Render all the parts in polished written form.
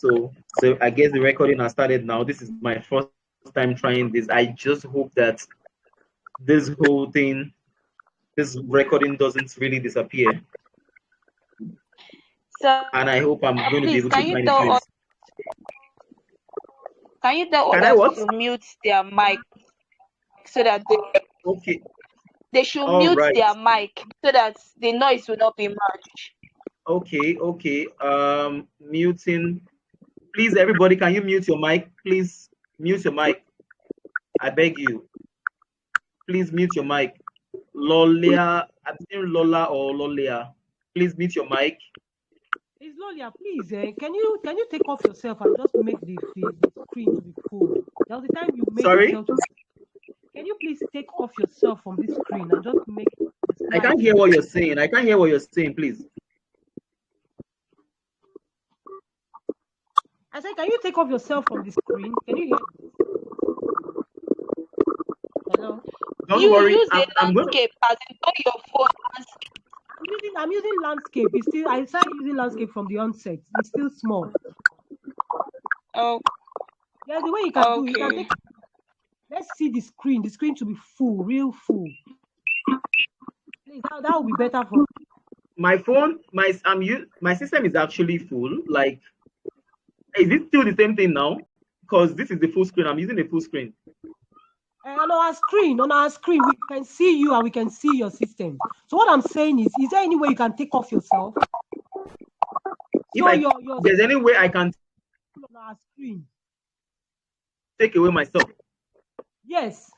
So I guess the recording has started now. This is my first time trying this. I just hope that this whole thing, this recording doesn't really disappear. So, And I hope I'm going to be please, able to find a place. Can you tell Can I others what? to mute their mic so that Okay. they should All mute right. their mic so that the noise will not be much? Okay. Muting. Please, everybody, can you mute your mic? Please mute your mic. I beg you. Please mute your mic. Lolia, I'm saying Lola or Lolia. Please mute your mic. It's Lolia, please. Can you take off yourself and just make the screen to be full? That was the time you made Sorry? yourself to be. Can you please take off yourself from this screen and just make the slide? I can't hear what you're saying. I can't hear what you're saying, please. I said, can you take off yourself from the screen? Can you hear? Hello? Don't worry. Use the I'm going landscape as in not your phone landscape. I'm using landscape. It's still, I started using landscape from the onset. It's still small. Oh. Yeah, the way you can do, you can take. Let's see the screen. The screen should be full, real full. Please, that will be better for. My phone, my system is actually full. Like, is it still the same thing now? Because this is the full screen. I'm using a full screen. On our screen, we can see you and we can see your system. So what I'm saying is there any way you can take off yourself? If there's any way I can on our screen take away myself. Yes.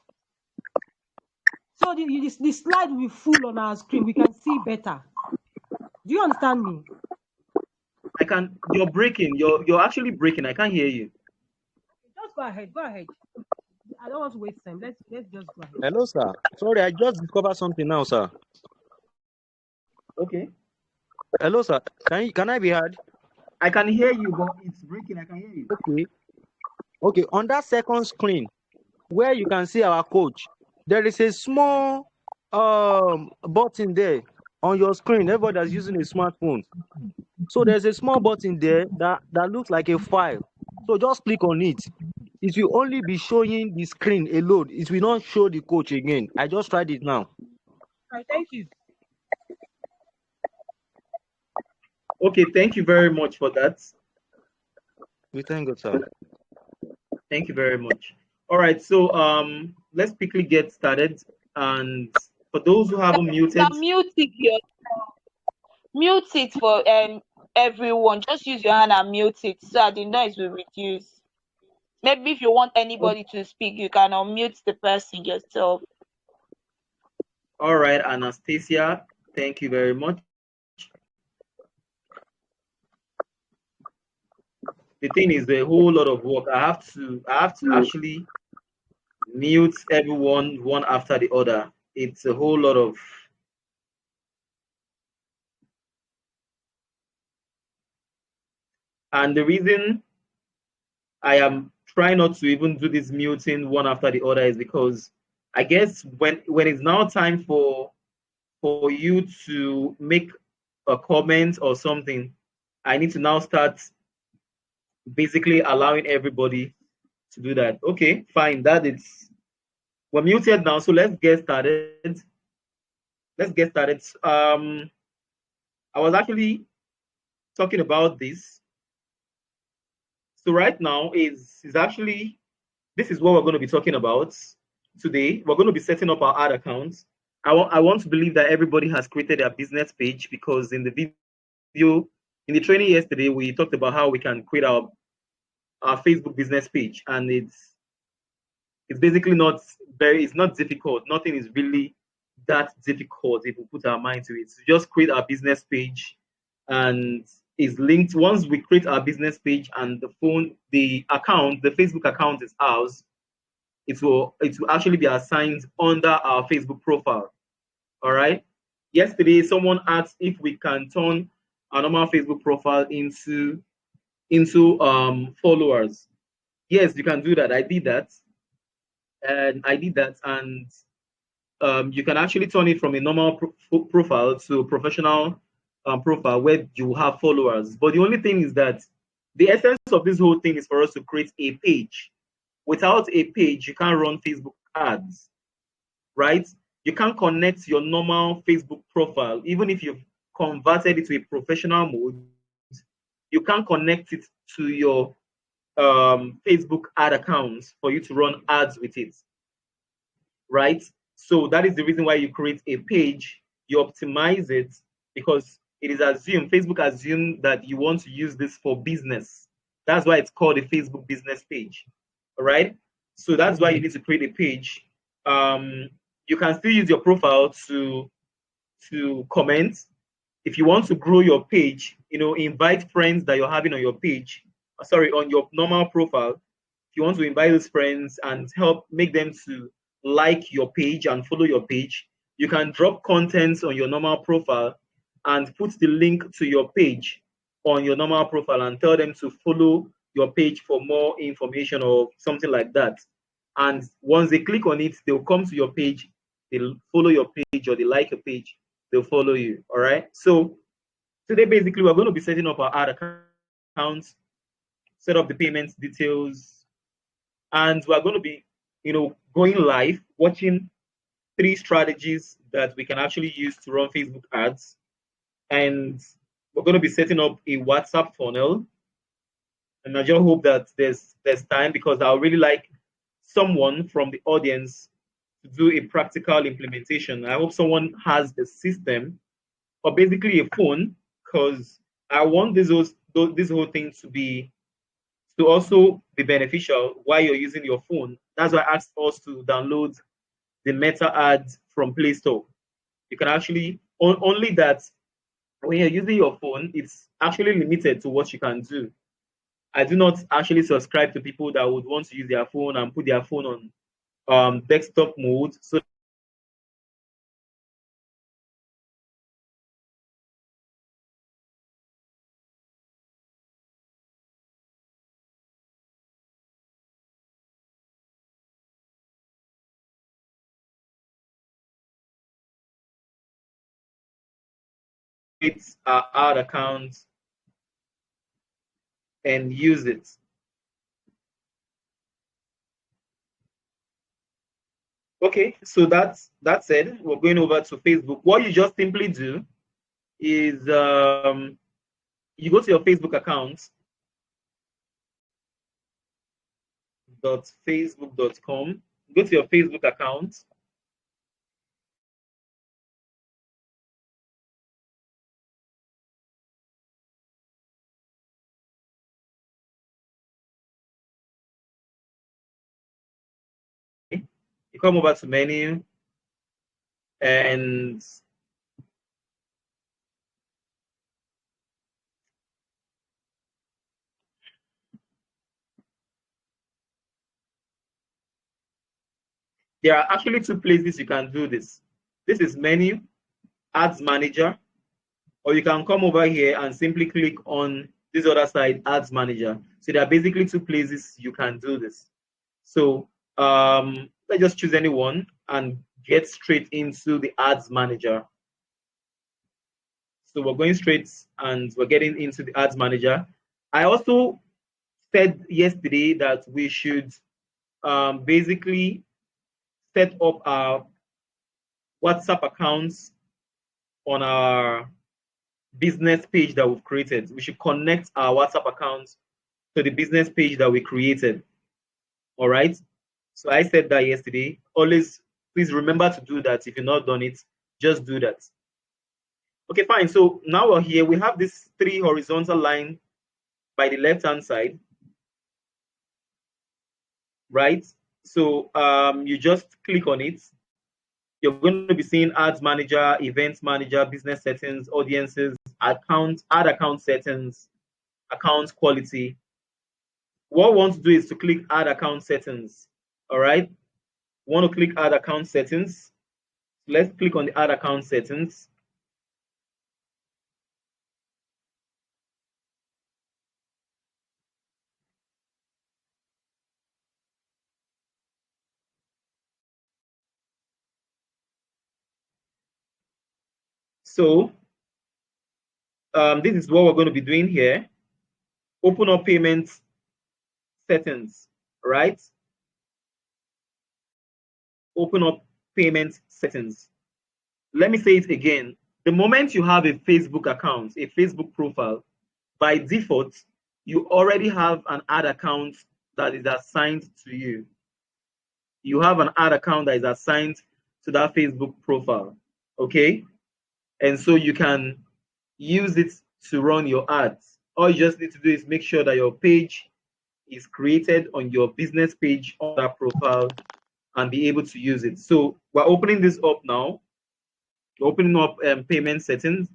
So the slide will be full on our screen. We can see better. Do you understand me? I can. You're breaking. You're actually breaking. I can't hear you. Just go ahead. I don't want to waste time. Let's just go ahead. Hello, sir. Sorry, I just discovered something now, sir. Okay. Hello, sir. Can I be heard? I can hear you, but it's breaking. I can hear you. Okay. On that second screen, where you can see our coach, there is a small button there on your screen. Everybody that's using a smartphone. So there's a small button there that looks like a file. So just click on it. It will only be showing the screen alone. It will not show the coach again. I just tried it now. All right, thank you. Okay, thank you very much for that. We thank God, sir. Thank you very much. All right, so let's quickly get started. And for those who haven't muted, mute it for everyone. Just use your hand and mute it so that the noise will reduce. Maybe if you want anybody to speak, you can unmute the person yourself. All right, Anastasia, thank you very much. The thing is a whole lot of work. I have to actually mute everyone one after the other. It's a whole lot of and the reason I am trying not to even do this muting one after the other is because I guess when it's now time for you to make a comment or something, I need to now start basically allowing everybody to do that. Okay, fine. We're muted now, so let's get started. I was actually talking about this. So right now this is what we're going to be talking about today. We're going to be setting up our ad accounts. I want to believe that everybody has created a business page, because in the video, in the training yesterday, we talked about how we can create our Facebook business page, and it's basically it's not difficult. Nothing is really that difficult if we put our mind to it. So just create our business page, and is linked. Once we create our business page and the Facebook account is ours, it will actually be assigned under our Facebook profile. All right. Yesterday, someone asked if we can turn our normal Facebook profile into followers. Yes, you can do that. I did that, and you can actually turn it from a normal profile to a professional profile where you have followers. But the only thing is that The essence of this whole thing is for us to create a page. Without a page, you can't run Facebook ads, right? You can't connect your normal Facebook profile, even if you've converted it to a professional mode, you can't connect it to your Facebook ad accounts for you to run ads with it, right? So that is the reason why you create a page, you optimize it, because it is assumed, Facebook assumed that you want to use this for business. That's why it's called a Facebook business page, all right? So that's why you need to create a page. You can still use your profile to comment. If you want to grow your page, invite friends that you're having on your page, sorry, on your normal profile. If you want to invite those friends and help make them to like your page and follow your page, you can drop contents on your normal profile and put the link to your page on your normal profile and tell them to follow your page for more information or something like that. And once they click on it, they'll come to your page, they'll follow your page, or they like your page, they'll follow you. All right. So today, basically, we're going to be setting up our ad accounts, set up the payments details, and we're going to be, going live, watching 3 strategies that we can actually use to run Facebook ads. And we're going to be setting up a WhatsApp funnel. And I just hope that there's time, because I would really like someone from the audience to do a practical implementation. I hope someone has a system, or basically a phone, because I want this whole thing to also be beneficial while you're using your phone. That's why I asked us to download the Meta ads from Play Store. You can actually, only that when you're using your phone, it's actually limited to what you can do. I do not actually subscribe to people that would want to use their phone and put their phone on desktop mode, so it's our ad account and use it. Okay, so that said, we're going over to Facebook. What you just simply do is you go to your Facebook account, .facebook.com, go to your Facebook account. You come over to menu, and there are actually 2 places you can do this. This is menu, ads manager, or you can come over here and simply click on this other side, ads manager. So there are basically 2 places you can do this. So let's just choose any one and get straight into the ads manager. So we're going straight and we're getting into the ads manager. I also said yesterday that we should basically set up our WhatsApp accounts on our business page that we've created. We should connect our WhatsApp accounts to the business page that we created. All right. So I said that yesterday. Always, please remember to do that. If you've not done it, just do that. Okay, fine. So now we're here. We have this 3 horizontal line by the left-hand side, right? So you just click on it. You're going to be seeing ads manager, events manager, business settings, audiences, ad account settings, account quality. What we want to do is to click add account settings. All right. We want to click add account settings. Let's click on the add account settings. So this is what we're going to be doing here. open up payment settings, right? Open up payment settings. Let me say it again. The moment you have a Facebook account, a Facebook profile, by default, you already have an ad account that is assigned to you. You have an ad account that is assigned to that Facebook profile, okay? And so you can use it to run your ads. All you just need to do is make sure that your page is created on your business page on that profile and be able to use it. So we're opening this up now. We're opening up payment settings.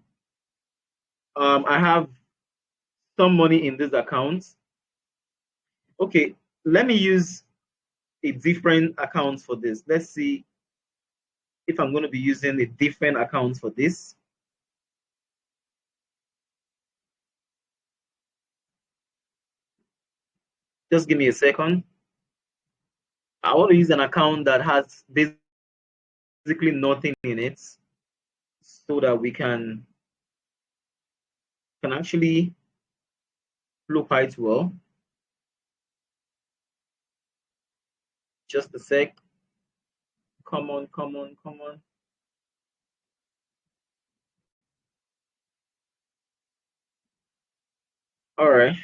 I have some money in this account. Okay, let me use a different account for this. Let's see if I'm going to be using a different account for this. Just give me a second. I want to use an account that has basically nothing in it so that we can actually flow quite well. Just a sec. Come on, come on, come on. All right.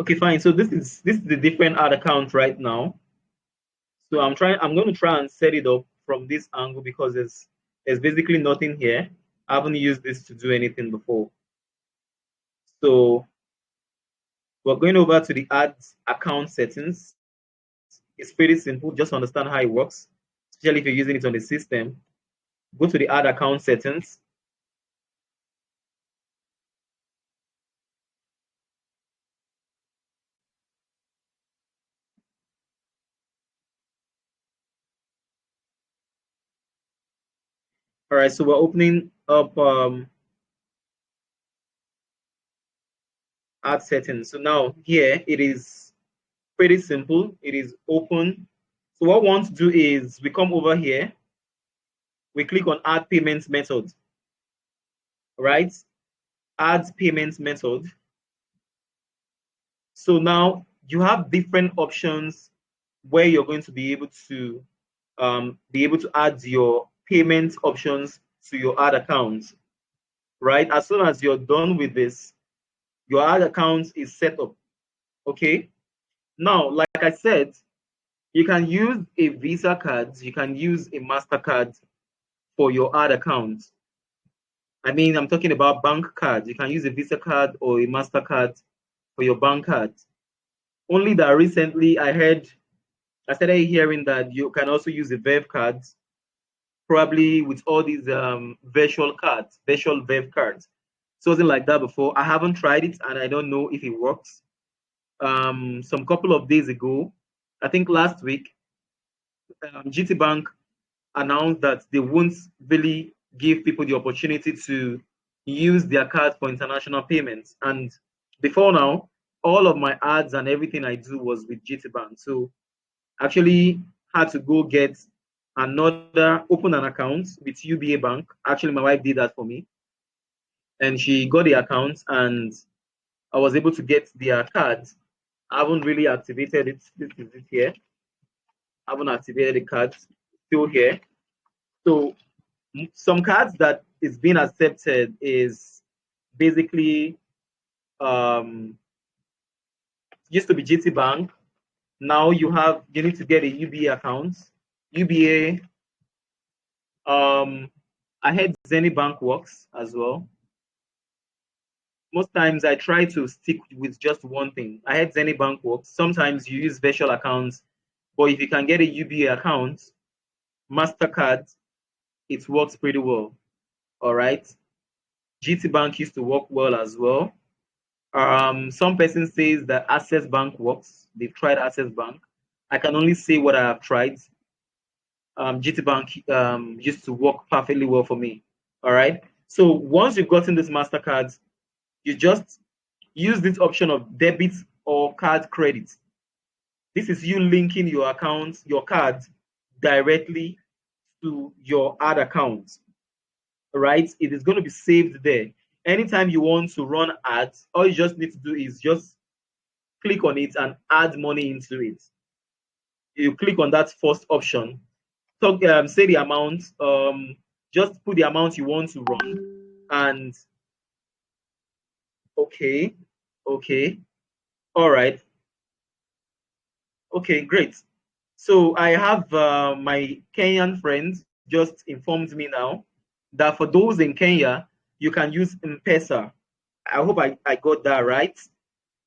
Okay, fine. So this is the different ad account right now. So I'm going to try and set it up from this angle because there's basically nothing here. I haven't used this to do anything before. So we're going over to the ads account settings. It's pretty simple. Just understand how it works, especially if you're using it on the system. Go to the ad account settings. All right, so we're opening up ad settings. So now here it is pretty simple. It is open. So what we want to do is we come over here, we click on add payments method, right? Add payments method. So now you have different options where you're going to be able to add your payment options to your ad account, right? As soon as you're done with this, your ad account is set up, okay? Now, like I said, you can use a Visa card, you can use a MasterCard for your ad account. I mean, I'm talking about bank cards. You can use a Visa card or a MasterCard for your bank card. Only that recently I started hearing that you can also use a Verve cards, probably with all these virtual Verve cards. Something like that before. I haven't tried it and I don't know if it works. Some couple of days ago, I think last week, GTBank announced that they won't really give people the opportunity to use their card for international payments. And before now, all of my ads and everything I do was with GTBank. So actually had to go get open an account with UBA Bank. Actually, my wife did that for me. And she got the account and I was able to get their cards. I haven't really activated it. This is it here. I haven't activated the cards. Still here. So some cards that is being accepted is basically used to be GTBank. Now you need to get a UBA account. UBA. I heard Zenny Bank works as well. Most times I try to stick with just one thing. I heard Zenny Bank works. Sometimes you use virtual accounts, but if you can get a UBA account, MasterCard, it works pretty well. All right. GTBank used to work well as well. Some person says that Access Bank works. They've tried Access Bank. I can only say what I have tried. GTBank used to work perfectly well for me. All right. So once you've gotten this MasterCard, you just use this option of debit or card credit. This is you linking your account, your card, directly to your ad account, right? It is going to be saved there. Anytime you want to run ads, all you just need to do is just click on it and add money into it. You click on that first option, say the amount, just put the amount you want to run, and okay, all right, okay, great. So I have my Kenyan friends just informed me now that for those in Kenya, you can use M-Pesa. I hope I got that right.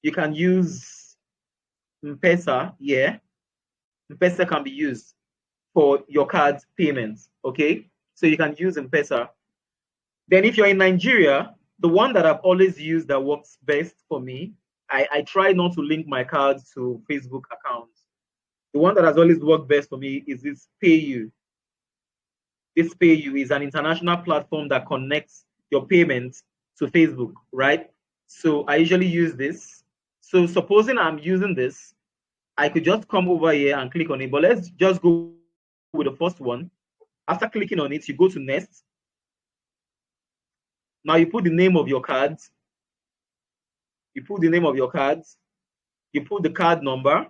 You can use M-Pesa, yeah. M-Pesa can be used for your card payments, okay? So you can use M-Pesa. Then if you're in Nigeria, the one that I've always used that works best for me, I try not to link my card to Facebook accounts. The one that has always worked best for me is this PayU. This PayU is an international platform that connects your payments to Facebook, right? So I usually use this. So supposing I'm using this, I could just come over here and click on it, but let's just go with the first one. After clicking on it, you go to next. Now you put the name of your cards. You put the name of your cards. You put the card number.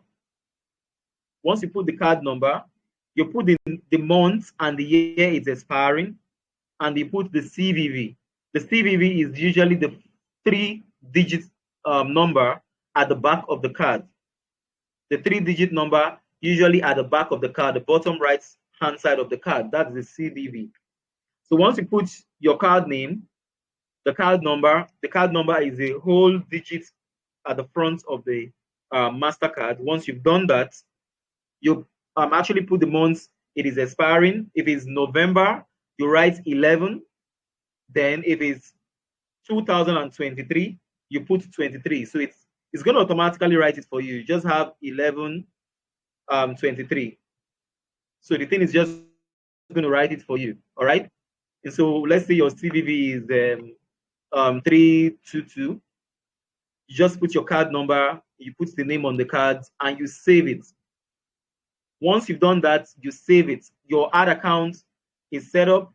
Once you put the card number, you put the month and the year it's expiring, and you put the CVV. The CVV is usually the 3-digit number at the back of the card. The 3-digit number usually at the back of the card, the bottom right hand side of the card, that's the CVV. So once you put your card name, the card number is a whole digit at the front of the MasterCard. Once you've done that, you actually put the months it is expiring. If it's November, you write 11. Then if it's 2023, you put 23. So it's going to automatically write it for you. You just have 11, 23. So the thing is just going to write it for you. All right. And so let's say your CVV is 322. You just put your card number, you put the name on the card, and you save it. Once you've done that, you save it. Your ad account is set up.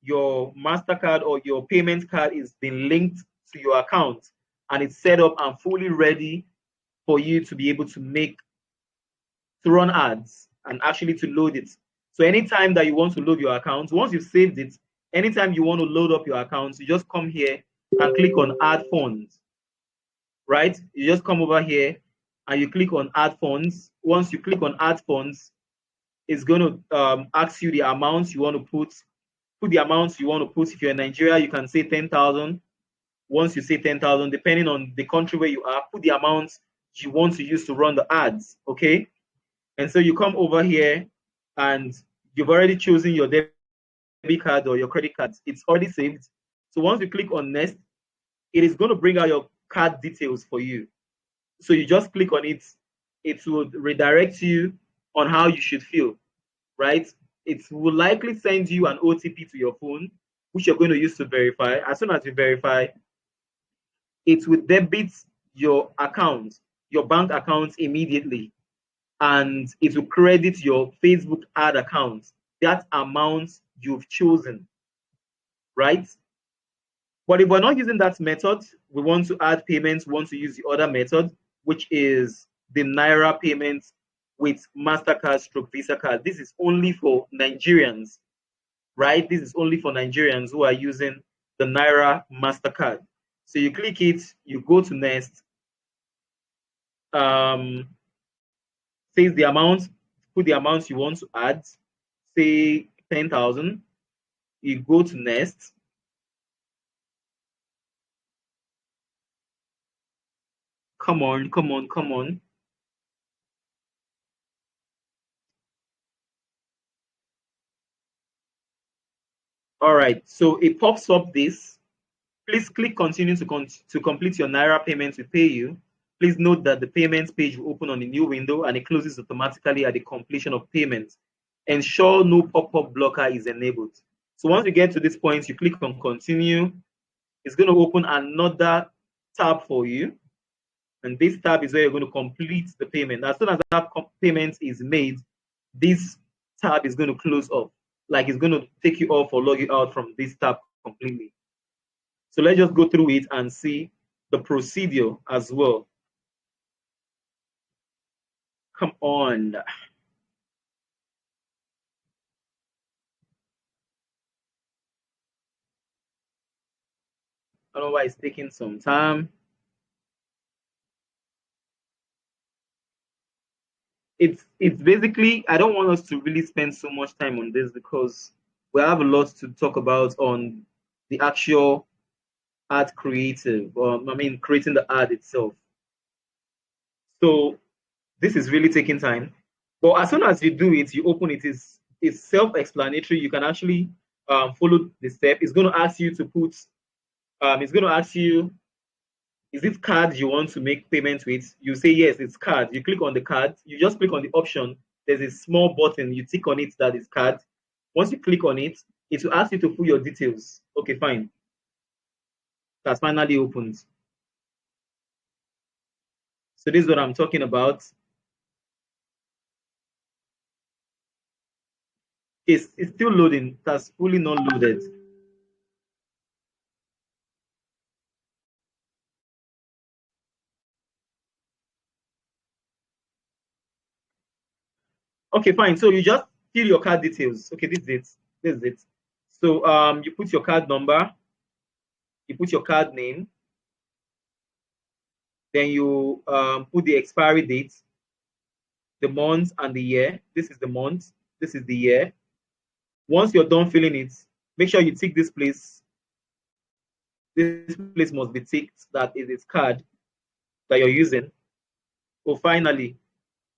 Your MasterCard or your payment card is been linked to your account, and it's set up and fully ready for you to be able to run ads and actually to load it. So anytime that you want to load your account, once you've saved it, anytime you want to load up your account, you just come here and click on add funds, right? You just come over here and you click on add funds. Once you click on add funds, it's going to ask you the amounts you want to put the amounts you want to put. If you're in Nigeria, you can say 10,000. Once you say 10,000, depending on the country where you are, put the amounts you want to use to run the ads, okay? And so you come over here and you've already chosen your debit card or your credit card. It's already saved. So once you click on next, it is going to bring out your card details for you. So you just click on it. It will redirect you on how you should feel, right? It will likely send you an OTP to your phone, which you're going to use to verify. As soon as you verify, it will debit your account, your bank account immediately, and it will credit your Facebook ad account, that amount you've chosen, right? But if we're not using that method, we want to add payments, we want to use the other method, which is the Naira payments with MasterCard stroke Visa card. This is only for Nigerians, right? This is only for Nigerians who are using the Naira MasterCard. So you click it, you go to next, says the amount, put the amount you want to add, say 10,000, you go to next. Come on. All right, so it pops up this. Please click continue to complete your Naira payment with PayU. Please note that the payments page will open on a new window and it closes automatically at the completion of payments. Ensure no pop-up blocker is enabled. So once you get to this point, you click on continue. It's going to open another tab for you. And this tab is where you're going to complete the payment. As soon as that payment is made, this tab is going to close off. Like it's going to take you off or log you out from this tab completely. So let's just go through it and see the procedure as well. Come on. I don't know why it's taking some time. It's basically, I don't want us to really spend so much time on this because we have a lot to talk about on the actual ad creative, creating the ad itself. So this is really taking time. But as soon as you do it, you open it, it's self-explanatory. You can actually follow the step. It's going to ask you to put, it's going to ask you, is it card you want to make payment with? You say yes, it's card. You click on the card. You just click on the option. There's a small button. You tick on it that is card. Once you click on it, it will ask you to put your details. Okay, fine. That's finally opened. So this is what I'm talking about. It's still loading. That's fully not loaded. Okay, fine. So you just fill your card details. Okay, this is it. This is it. So you put your card number, you put your card name, then you put the expiry date, the month and the year. This is the month, this is the year. Once you're done filling it, make sure you tick this place. This place must be ticked, that is its card that you're using. Oh, finally,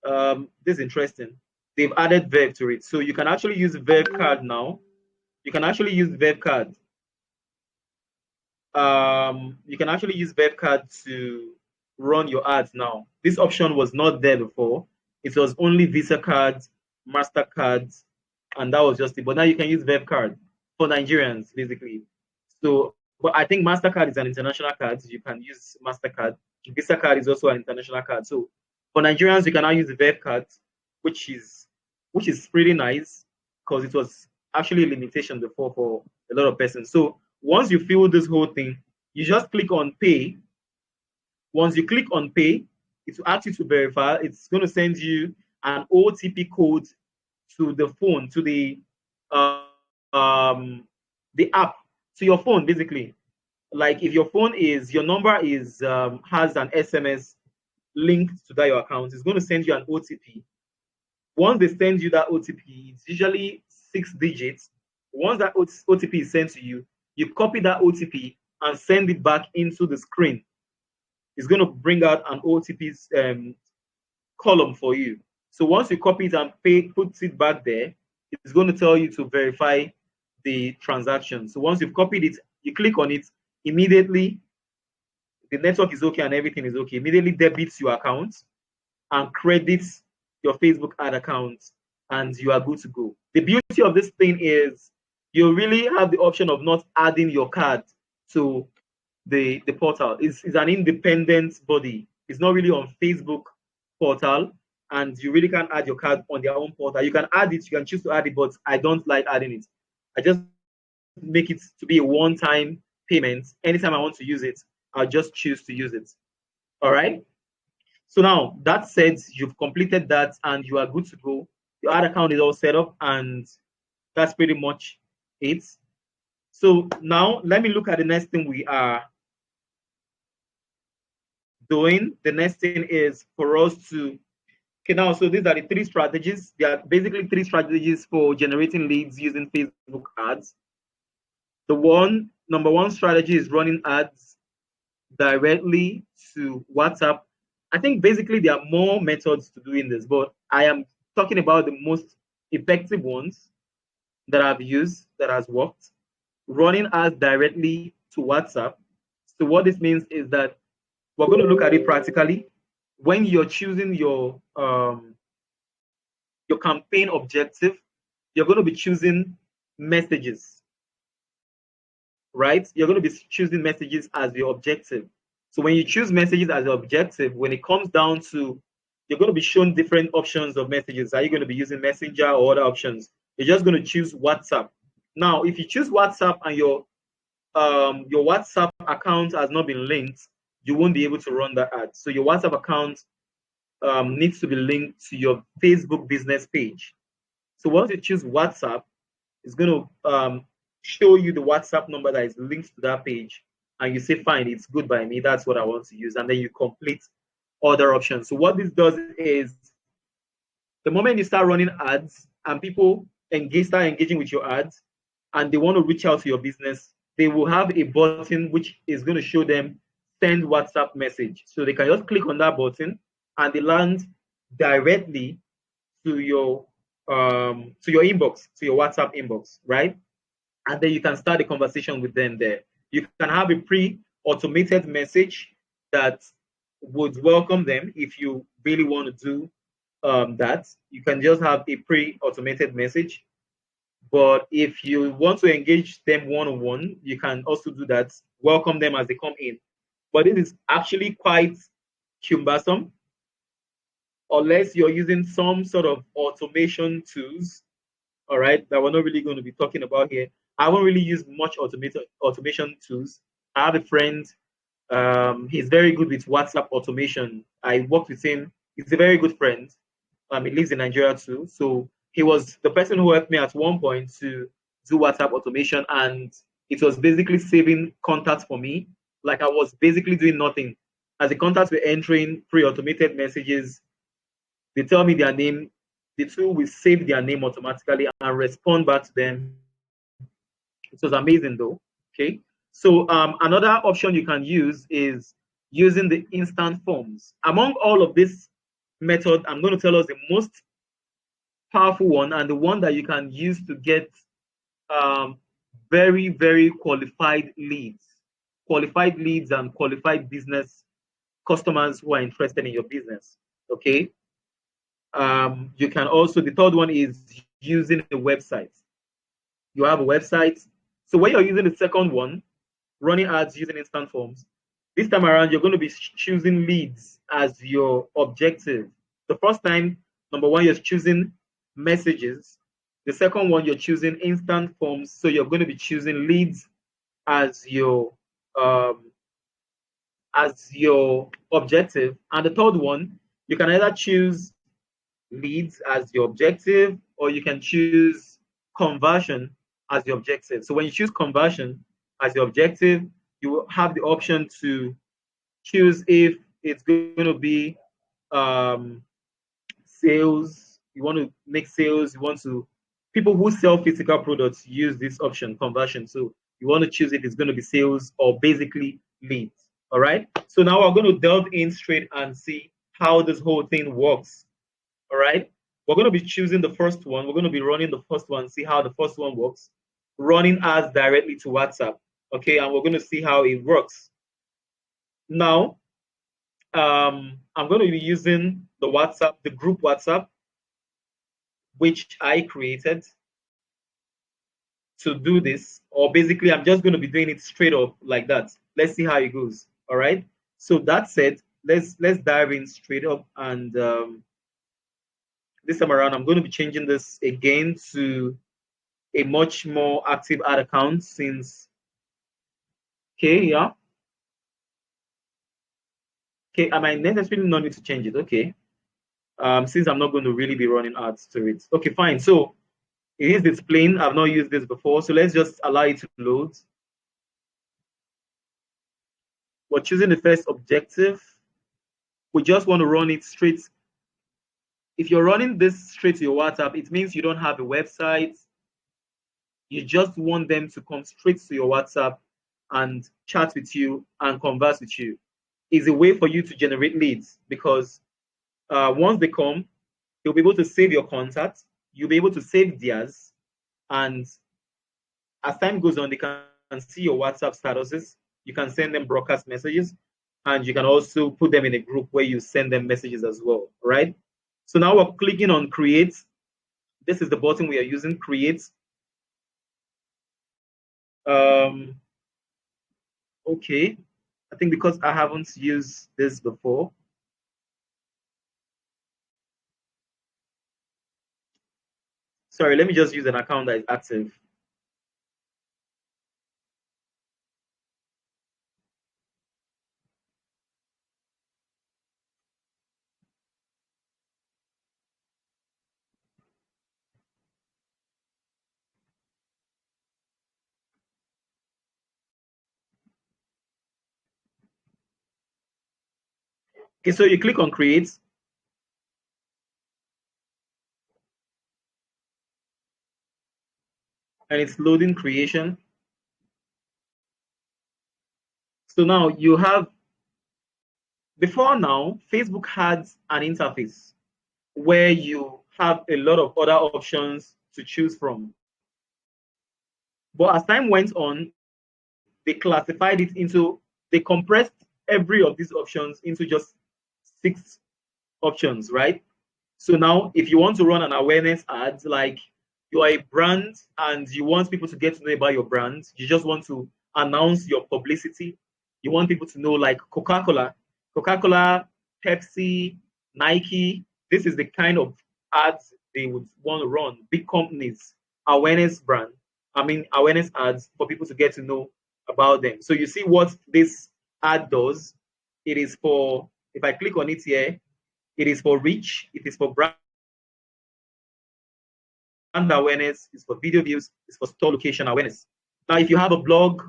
this is interesting. They've added Verve to it. So you can actually use Verve card now. You can actually use Verve card. You can actually use Verve card to run your ads now. This option was not there before. It was only Visa cards, MasterCards, and that was just it. But now you can use Verve card for Nigerians, basically. So, but I think MasterCard is an international card. You can use MasterCard. Visa card is also an international card. So for Nigerians, you can now use the Verve card, which is pretty nice because it was actually a limitation before for a lot of persons. So once you fill this whole thing, you just click on pay. Once you click on pay, it will ask you to verify. It's going to send you an OTP code to the phone, to the app, to your phone, basically. Like if your phone is, your number is has an SMS linked to that your account, it's going to send you an OTP. Once they send you that OTP, it's usually 6 digits. Once that OTP is sent to you, you copy that OTP and send it back into the screen. It's going to bring out an OTP column for you. So once you copy it and put it back there, it's going to tell you to verify the transaction. So once you've copied it, you click on it, immediately the network is okay and everything is okay. Immediately debits your account and credits your Facebook ad account, and you are good to go. The beauty of this thing is you really have the option of not adding your card to the portal. It's an independent body. It's not really on Facebook portal, and you really can't add your card on their own portal. You can add it, you can choose to add it, but I don't like adding it. I just make it to be a one-time payment. Anytime I want to use it, I'll just choose to use it. All right. So now that said, you've completed that and you are good to go. Your ad account is all set up, and that's pretty much it. So now let me look at the next thing we are doing. The next thing is for us to, okay, now, so these are the 3 strategies. There are basically 3 strategies for generating leads using Facebook ads. The number one strategy is running ads directly to WhatsApp. I think basically there are more methods to doing this, but I am talking about the most effective ones that I've used that has worked. Running ads directly to WhatsApp. So what this means is that we're going to look at it practically. When you're choosing your campaign objective, you're going to be choosing messages. right? You're going to be choosing messages as your objective. So when you choose messages as your objective, when it comes down to, you're going to be shown different options of messages. Are you going to be using Messenger or other options? You're just going to choose WhatsApp. Now, if you choose WhatsApp and your WhatsApp account has not been linked, you won't be able to run that ad. So your WhatsApp account needs to be linked to your Facebook business page. So once you choose WhatsApp, it's going to show you the WhatsApp number that is linked to that page, and you say, fine, it's good by me, that's what I want to use, and then you complete other options. So what this does is, the moment you start running ads and people start engaging with your ads, and they want to reach out to your business, they will have a button which is going to show them send WhatsApp message. So they can just click on that button and they land directly to your inbox, to your WhatsApp inbox, right? And then you can start a conversation with them there. You can have a pre-automated message that would welcome them if you really want to do that. You can just have a pre-automated message. But if you want to engage them one-on-one, you can also do that, welcome them as they come in. But this is actually quite cumbersome unless you're using some sort of automation tools, all right, that we're not really going to be talking about here. I won't really use much automation tools. I have a friend, he's very good with WhatsApp automation. I worked with him. He's a very good friend. He lives in Nigeria too. So he was the person who helped me at one point to do WhatsApp automation, and it was basically saving contacts for me. Like I was basically doing nothing. As the contacts were entering pre-automated messages, they tell me their name, the tool will save their name automatically and respond back to them. It was amazing though, okay? So another option you can use is using the instant forms. Among all of this method, I'm going to tell us the most powerful one and the one that you can use to get very, very qualified leads and qualified business customers who are interested in your business, okay? You can also, the third one is using a website. You have a website. So when you're using the second one, running ads using instant forms, this time around, you're going to be choosing leads as your objective. The first time, number one, you're choosing messages. The second one, you're choosing instant forms. So you're going to be choosing leads as your objective. And the third one, you can either choose leads as your objective, or you can choose conversion as your objective. So when you choose conversion as your objective, you will have the option to choose if it's going to be sales. You want to make sales. You want to, people who sell physical products use this option, conversion. So you want to choose if it's going to be sales or basically leads. All right. So now we're going to delve in straight and see how this whole thing works. All right. We're going to be choosing the first one. We're going to be running the first one, see how the first one works. Running ads directly to WhatsApp. Okay. And we're going to see how it works. Now, I'm going to be using the WhatsApp, the group WhatsApp, which I created to do this. Or basically, I'm just going to be doing it straight up like that. Let's see how it goes. All right. So that said, let's dive in straight up. And this time around, I'm going to be changing this again to a much more active ad account since, okay, yeah. Okay, I might necessarily not need to change it, okay. Since I'm not going to really be running ads to it. Okay, fine, so it is displaying, I've not used this before, so let's just allow it to load. We're choosing the first objective. We just want to run it straight. If you're running this straight to your WhatsApp, it means you don't have a website. You just want them to come straight to your WhatsApp and chat with you and converse with you. It's a way for you to generate leads because once they come, you'll be able to save your contact. You'll be able to save theirs. And as time goes on, they can see your WhatsApp statuses. You can send them broadcast messages. And you can also put them in a group where you send them messages as well, right? So now we're clicking on create. This is the button we are using, create. Okay, I think because I haven't used this before. Sorry, let me just use an account that is active. Okay, so you click on create. And it's loading creation. So now you have, before now, Facebook had an interface where you have a lot of other options to choose from. But as time went on, they classified it into, they compressed every of these options into just 6 options, right? So now if you want to run an awareness ad, like you are a brand and you want people to get to know about your brand, you just want to announce your publicity, you want people to know, like Coca-Cola, Pepsi, Nike, this is the kind of ads they would want to run. Big companies, awareness ads for people to get to know about them. So you see what this ad does. It is for, if I click on it here, it is for reach, it is for brand awareness, it's for video views, it's for store location awareness. Now, if you have a blog,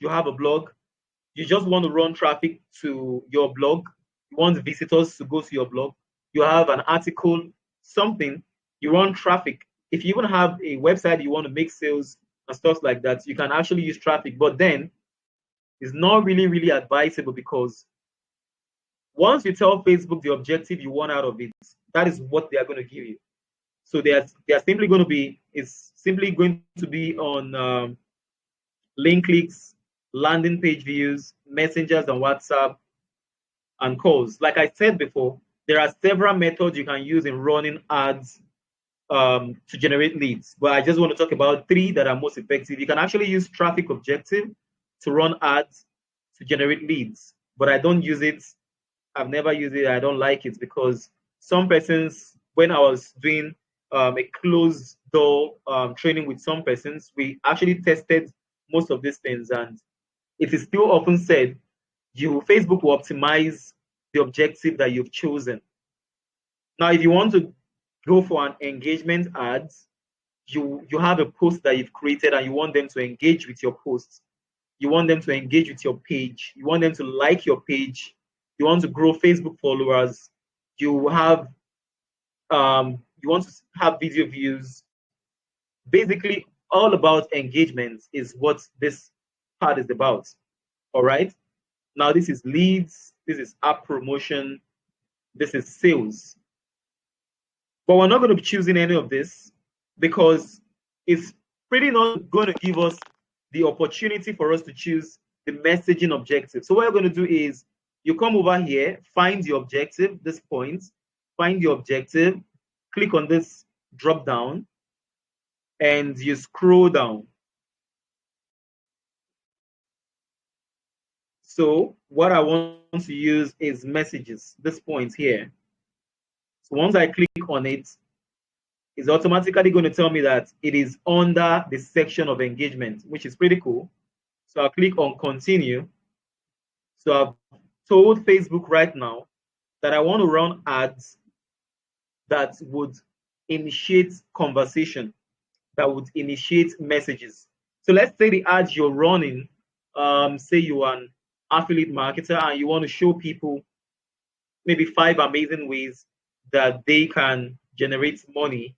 you just want to run traffic to your blog, you want visitors to go to your blog, you have an article, something, you run traffic. If you even have a website, you want to make sales and stuff like that, you can actually use traffic. But then it's not really advisable, because once you tell Facebook the objective you want out of it, that is what they are going to give you. So they are simply going to be, it's simply going to be on link clicks, landing page views, messengers and WhatsApp, and calls. Like I said before, there are several methods you can use in running ads to generate leads, but I just want to talk about 3 that are most effective. You can actually use traffic objective to run ads to generate leads, but I don't use it. I've never used it. I don't like it, because some persons, when I was doing a closed door training with some persons, we actually tested most of these things, and it is still often said Facebook will optimize the objective that you've chosen. Now, if you want to go for an engagement ads, you have a post that you've created and you want them to engage with your posts. You want them to engage with your page. You want them to like your page. You want to grow Facebook followers. You have you want to have video views. Basically, all about engagement is what this part is about. All right. Now, this is leads. This is app promotion. This is sales. But we're not going to be choosing any of this, because it's pretty not going to give us the opportunity for us to choose the messaging objective. So what you're going to do is you come over here, find the objective, this point, find the objective, click on this drop down, and you scroll down. So what I want to use is messages, this point here. So once I click on it, it's automatically going to tell me that it is under the section of engagement, which is pretty cool. So I'll click on continue. So I've told Facebook right now that I want to run ads that would initiate conversation, that would initiate messages. So let's say the ads you're running, say you are an affiliate marketer and you want to show people maybe 5 amazing ways that they can generate money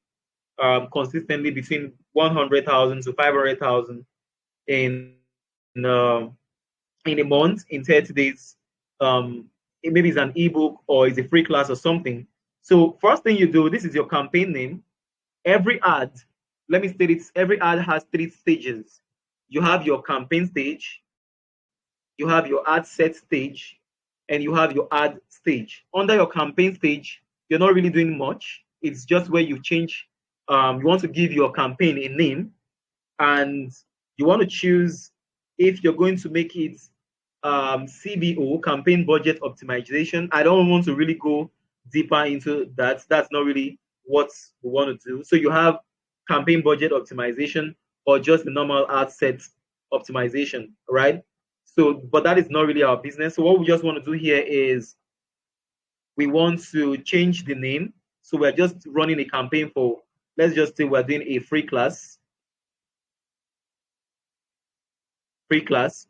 consistently between 100,000 to 500,000 in a month, in 30 days. Maybe it's an ebook or it's a free class or something. So first thing you do, this is your campaign name. Every ad, let me state it, every ad has 3 stages. You have your campaign stage, you have your ad set stage, and you have your ad stage. Under your campaign stage, you're not really doing much. It's just where you change, you want to give your campaign a name, and you want to choose if you're going to make it CBO, campaign budget optimization. I don't want to really go deeper into that. That's not really what we want to do. So you have campaign budget optimization or just the normal ad set optimization, right? So, but that is not really our business. So what we just want to do here is we want to change the name. So we're just running a campaign for, let's just say we're doing a free class,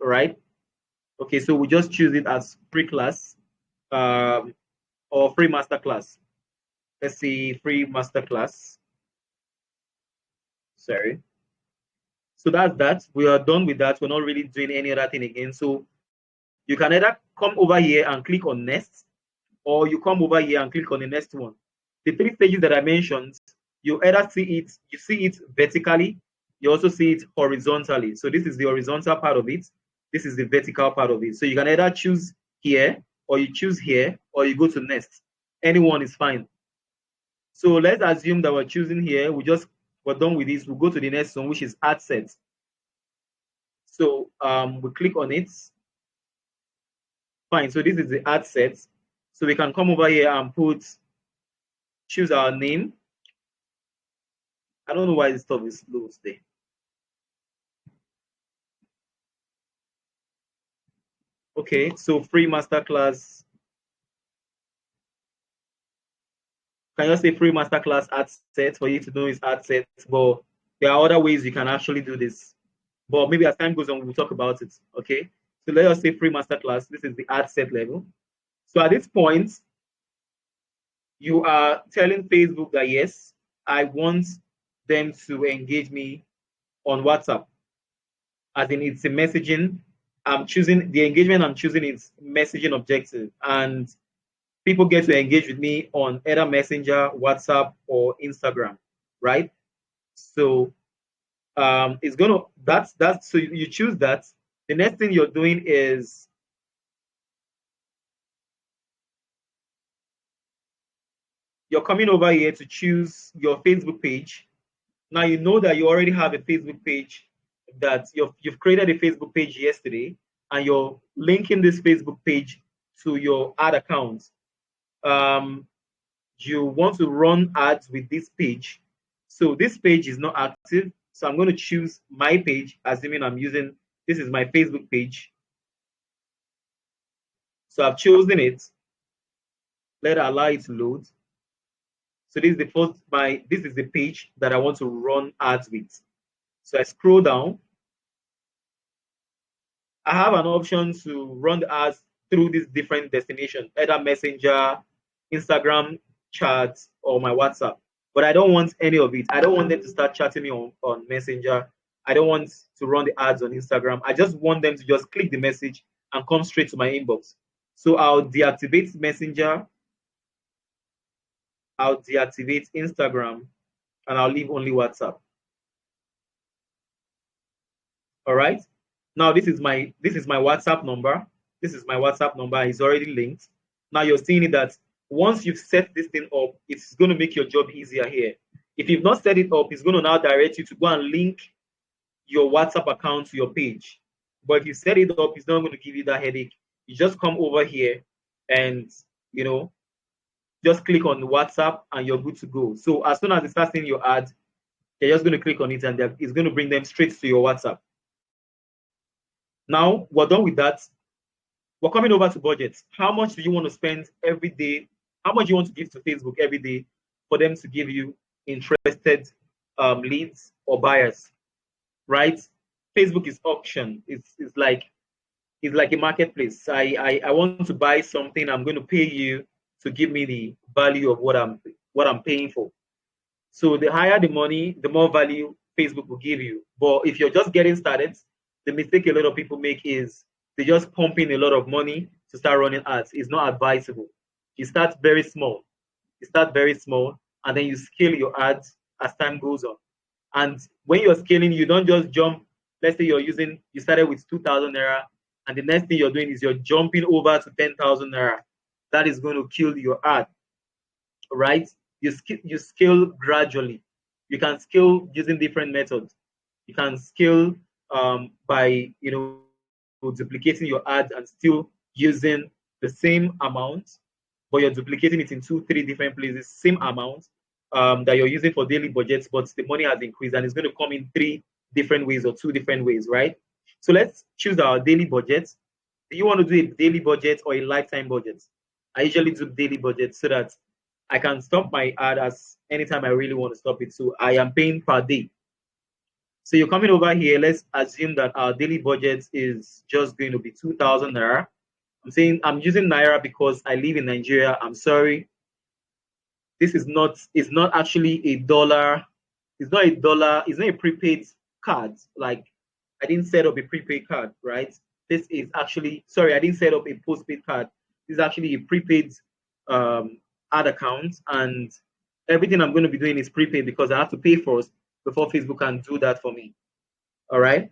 right? Okay, so we just choose it as free class or free masterclass. Let's see, free masterclass. Sorry. So that's that. We are done with that. We're not really doing any other thing again. So you can either come over here and click on next, or you come over here and click on the next one. The 3 stages that I mentioned, you either see it vertically, you also see it horizontally. So this is the horizontal part of it. This is the vertical part of it. So you can either choose here, or you choose here, or you go to next. Anyone is fine. So let's assume that we're choosing here. We're done with this. We'll go to the next one, which is ad set. So we click on it. Fine. So this is the ad set. So we can come over here and choose our name. I don't know why this stuff is slow today. Okay, so free masterclass. Can you say free masterclass ad set for you to know it's ad set? But there are other ways you can actually do this. But maybe as time goes on, we'll talk about it. Okay, so let us say free masterclass. This is the ad set level. So at this point, you are telling Facebook that yes, I want them to engage me on WhatsApp. As in, it's a messaging. I'm choosing the engagement. I'm choosing its messaging objective, and people get to engage with me on either Messenger, WhatsApp, or Instagram, right? So it's gonna that's so you choose that. The next thing you're doing is you're coming over here to choose your Facebook page. Now you know that you already have a Facebook page, that you've created a Facebook page yesterday, and you're linking this Facebook page to your ad account. You want to run ads with this page. So this page is not active. So I'm going to choose my page, assuming this is my Facebook page. So I've chosen it. Let it allow it to load. So this is the page that I want to run ads with. So I scroll down. I have an option to run the ads through this different destination, either Messenger, Instagram, chats, or my WhatsApp. But I don't want any of it. I don't want them to start chatting me on Messenger. I don't want to run the ads on Instagram. I just want them to just click the message and come straight to my inbox. So I'll deactivate Messenger, I'll deactivate Instagram, and I'll leave only WhatsApp. All right. Now this is my WhatsApp number. This is my WhatsApp number. It's already linked. Now you're seeing it that once you've set this thing up, it's going to make your job easier here. If you've not set it up, it's going to now direct you to go and link your WhatsApp account to your page. But if you set it up, it's not going to give you that headache. You just come over here and, just click on WhatsApp and you're good to go. So as soon as it starts seeing your ad, they're just going to click on it and it's going to bring them straight to your WhatsApp. Now we're done with that. We're coming over to budgets. How much do you want to spend every day? How much do you want to give to Facebook every day for them to give you interested leads or buyers, right? Facebook is auction. It's like a marketplace. I want to buy something. I'm going to pay you to give me the value of what I'm paying for. So the higher the money, the more value Facebook will give you. But if you're just getting started, the mistake a lot of people make is they just pump in a lot of money to start running ads. It's not advisable. You start very small. And then you scale your ads as time goes on. And when you're scaling, you don't just jump. Let's say you started with 2,000 naira, and the next thing you're doing is you're jumping over to 10,000 naira. That is going to kill your ad, right? You scale gradually. You can scale using different methods. You can scale by duplicating your ads and still using the same amount, but you're duplicating it in 2-3 different places, same amount that you're using for daily budgets, but the money has increased and it's going to come in 3 different ways or 2 different ways, right? So let's choose our daily budget. Do you want to do a daily budget or a lifetime budget? I usually do daily budget so that I can stop my ad as anytime I really want to stop it. So I am paying per day. So you're coming over here. Let's assume that our daily budget is just going to be 2,000 naira. I'm saying I'm using naira because I live in Nigeria. I'm sorry. This is not, it's not actually a dollar. It's not a dollar. It's not a prepaid card. Like I didn't set up a prepaid card, right? This is actually, sorry, I didn't set up a postpaid card. This is actually a prepaid ad account, and everything I'm going to be doing is prepaid because I have to pay first before Facebook can do that for me. All right.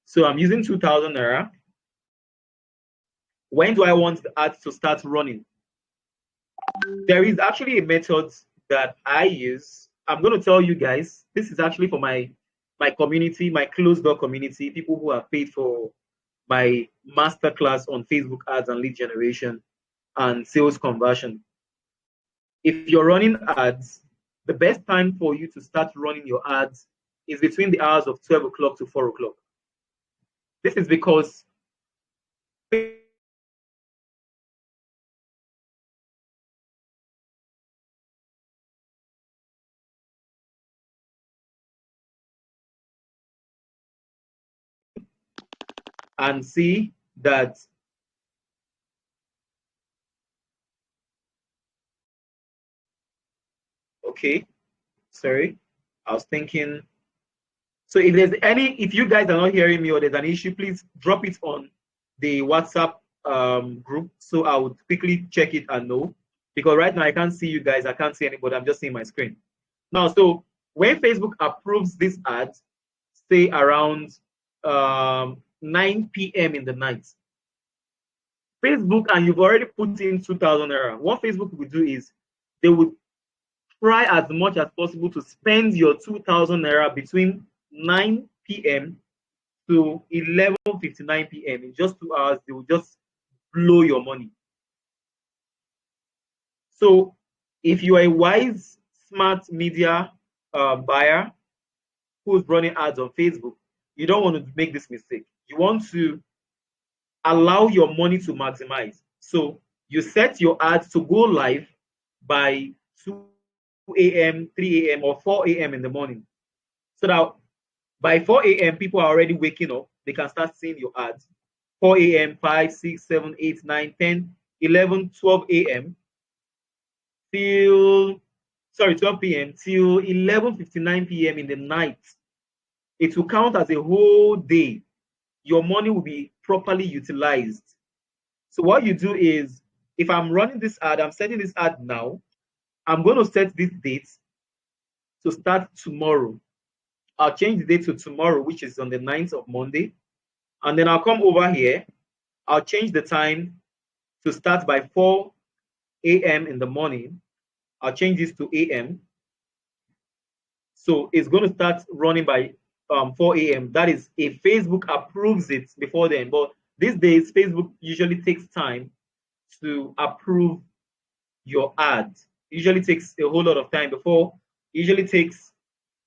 So I'm using 2,000 naira. When do I want the ads to start running? There is actually a method that I use. I'm going to tell you guys, this is actually for my community, my closed door community, people who have paid for my masterclass on Facebook ads and lead generation and sales conversion. If you're running ads, the best time for you to start running your ads is between the hours of 12 o'clock to 4 o'clock. This is because and see that okay, sorry, I was thinking. So if there's any, if you guys are not hearing me or there's an issue, please drop it on the WhatsApp group so I would quickly check it and know, because right now I can't see you guys, I can't see anybody, I'm just seeing my screen. Now, so when Facebook approves this ad, say around 9 p.m. in the night, Facebook, and you've already put in 2,000 naira, what Facebook will do is they would try as much as possible to spend your 2,000 naira between 9 p.m. to 11:59 p.m. In just 2 hours, they will just blow your money. So if you are a wise, smart media buyer who's running ads on Facebook, you don't want to make this mistake. You want to allow your money to maximize. So you set your ads to go live by 2 a.m., 3 a.m., or 4 a.m. in the morning. So that by 4 a.m., people are already waking up. They can start seeing your ads. 4 a.m., 5, 6, 7, 8, 9, 10, 11, 12 a.m. till, sorry, 12 p.m. till 11:59 p.m. in the night. It will count as a whole day. Your money will be properly utilized. So what you do is, if I'm running this ad, I'm setting this ad now, I'm going to set this date to start tomorrow. I'll change the date to tomorrow, which is on the 9th of Monday. And then I'll come over here. I'll change the time to start by 4 a.m. in the morning. I'll change this to a.m. So it's going to start running by 4 a.m. That is if Facebook approves it before then. But these days, Facebook usually takes time to approve your ad. Usually takes a whole lot of time before. Usually takes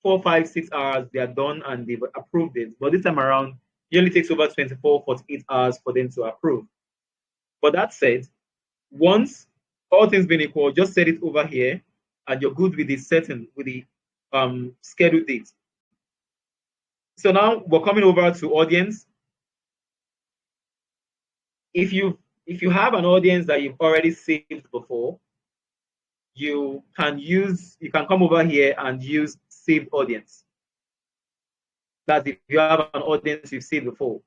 4, 5, 6 hours. They are done and they've approved it. But this time around, usually takes over 24, 48 hours for them to approve. But that said, once all things being equal, just set it over here and you're good with the setting, with the scheduled date. So now we're coming over to audience. If you have an audience that you've already saved before, you can come over here and use saved audience. That's if you have an audience you've saved before.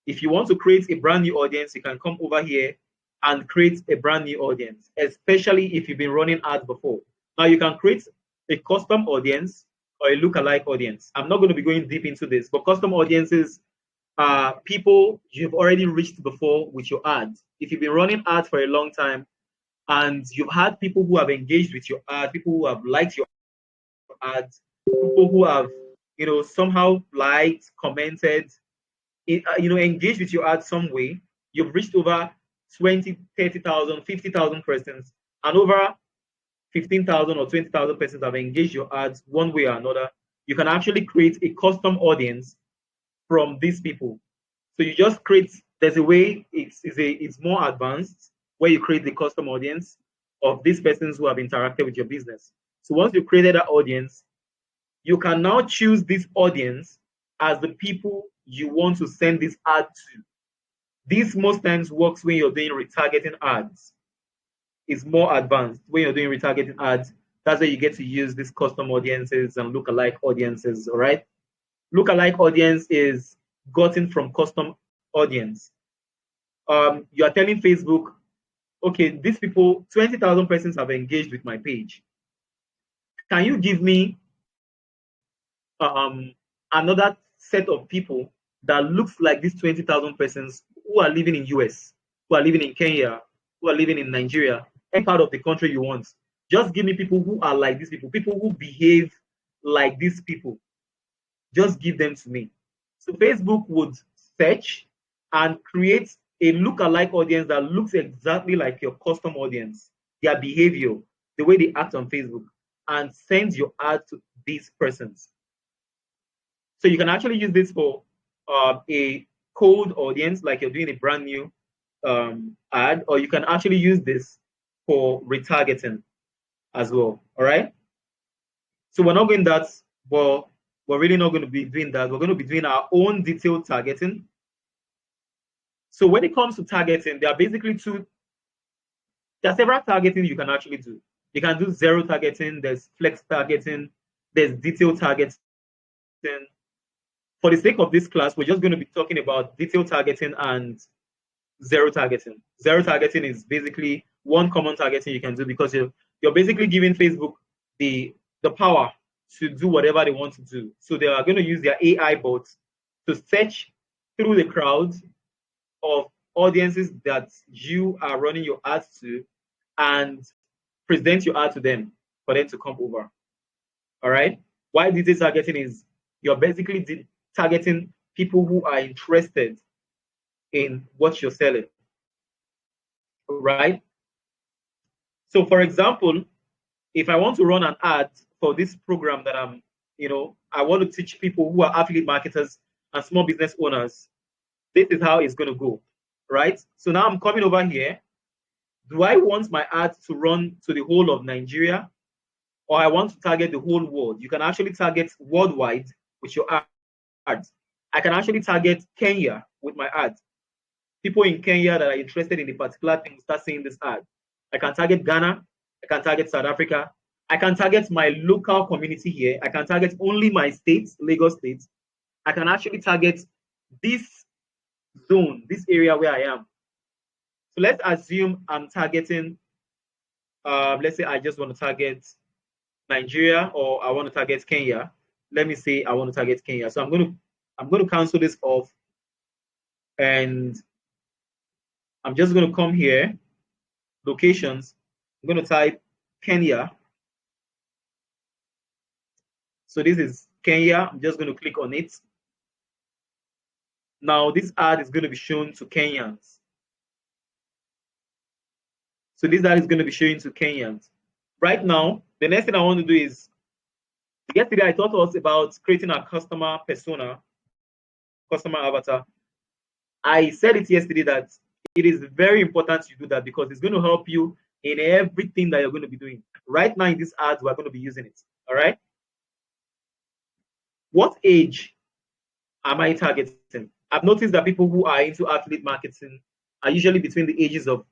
If you want to create a brand new audience, you can come over here and create a brand new audience, especially if you've been running ads before. Now you can create a custom audience or a lookalike audience. I'm not going to be going deep into this, but custom audiences are people you've already reached before with your ads. If you've been running ads for a long time and you've had people who have engaged with your ad, people who have liked your ads, people who have, somehow liked, commented, engage with your ad some way, you've reached over 20, 30,000, 50,000 persons, and over 15,000 or 20,000 persons have engaged your ads one way or another, you can actually create a custom audience from these people. So you just create, there's a way, it's more advanced, where you create the custom audience of these persons who have interacted with your business. So once you created that audience, you can now choose this audience as the people you want to send this ad to. This most times works when you're doing retargeting ads. It's more advanced when you're doing retargeting ads. That's where you get to use these custom audiences and lookalike audiences, all right? Lookalike audience is gotten from custom audience. You are telling Facebook, okay, these people, 20,000 persons have engaged with my page. Can you give me another set of people that looks like these 20,000 persons who are living in US, who are living in Kenya, who are living in Nigeria, any part of the country you want? Just give me people who are like these people who behave like these people. Just give them to me. So Facebook would search and create a lookalike audience that looks exactly like your custom audience, their behavior, the way they act on Facebook, and sends your ad to these persons. So you can actually use this for a cold audience, like you're doing a brand new ad, or you can actually use this for retargeting as well. All right. So we're not going that, but we're really not going to be doing that. We're going to be doing our own detailed targeting. So when it comes to targeting, there are basically there are several targeting you can actually do. You can do zero targeting, there's flex targeting, there's detailed targeting. For the sake of this class, we're just going to be talking about detailed targeting and zero targeting. Zero targeting is basically one common targeting you can do, because you're basically giving Facebook the power to do whatever they want to do. So they are going to use their AI bots to search through the crowd of audiences that you are running your ads to and present your ad to them for them to come over. All right. Why detailed targeting is you're basically targeting people who are interested in what you're selling. Right. So for example, if I want to run an ad for this program that I want to teach people who are affiliate marketers and small business owners, this is how it's going to go, right? So now I'm coming over here. Do I want my ad to run to the whole of Nigeria, or I want to target the whole world? You can actually target worldwide with your ads. I can actually target Kenya with my ad. People in Kenya that are interested in a particular thing start seeing this ad. I can target Ghana. I can target South Africa. I can target my local community here. I can target only my state, Lagos State. I can actually target this zone, this area where I am. So let's assume I'm targeting, let's say I just want to target Nigeria, or I want to target Kenya. Let me say I want to target Kenya. So I'm going to cancel this off, and I'm just going to come here, locations. I'm going to type Kenya. So this is Kenya. I'm just going to click on it. Now this ad is going to be shown to Kenyans. So this ad is going to be shown to Kenyans. Right now, the next thing I want to do is, yesterday I taught us about creating a customer persona, customer avatar. I said it yesterday that it is very important you do that, because it's going to help you in everything that you're going to be doing. Right now in this ads, we're going to be using it. All right. What age am I targeting? I've noticed that people who are into affiliate marketing are usually between the ages of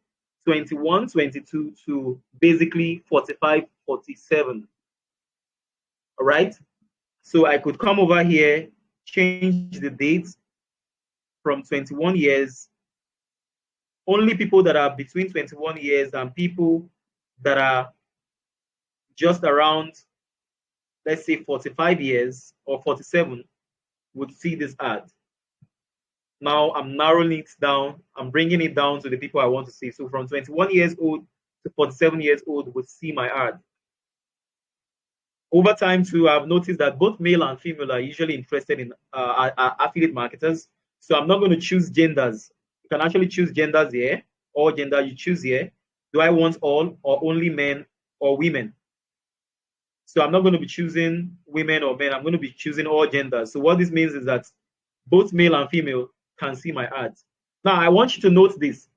21, 22 to basically 45, 47. All right. So I could come over here, change the date from 21 years. Only people that are between 21 years and people that are just around, let's say 45 years or 47 would see this ad. Now I'm narrowing it down. I'm bringing it down to the people I want to see. So from 21 years old to 47 years old would see my ad. Over time too, I've noticed that both male and female are usually interested in affiliate marketers. So I'm not going to choose genders. You can actually choose genders here, all gender you choose here. Do I want all or only men or women? So I'm not going to be choosing women or men. I'm going to be choosing all genders. So what this means is that both male and female can see my ads. Now I want you to note this.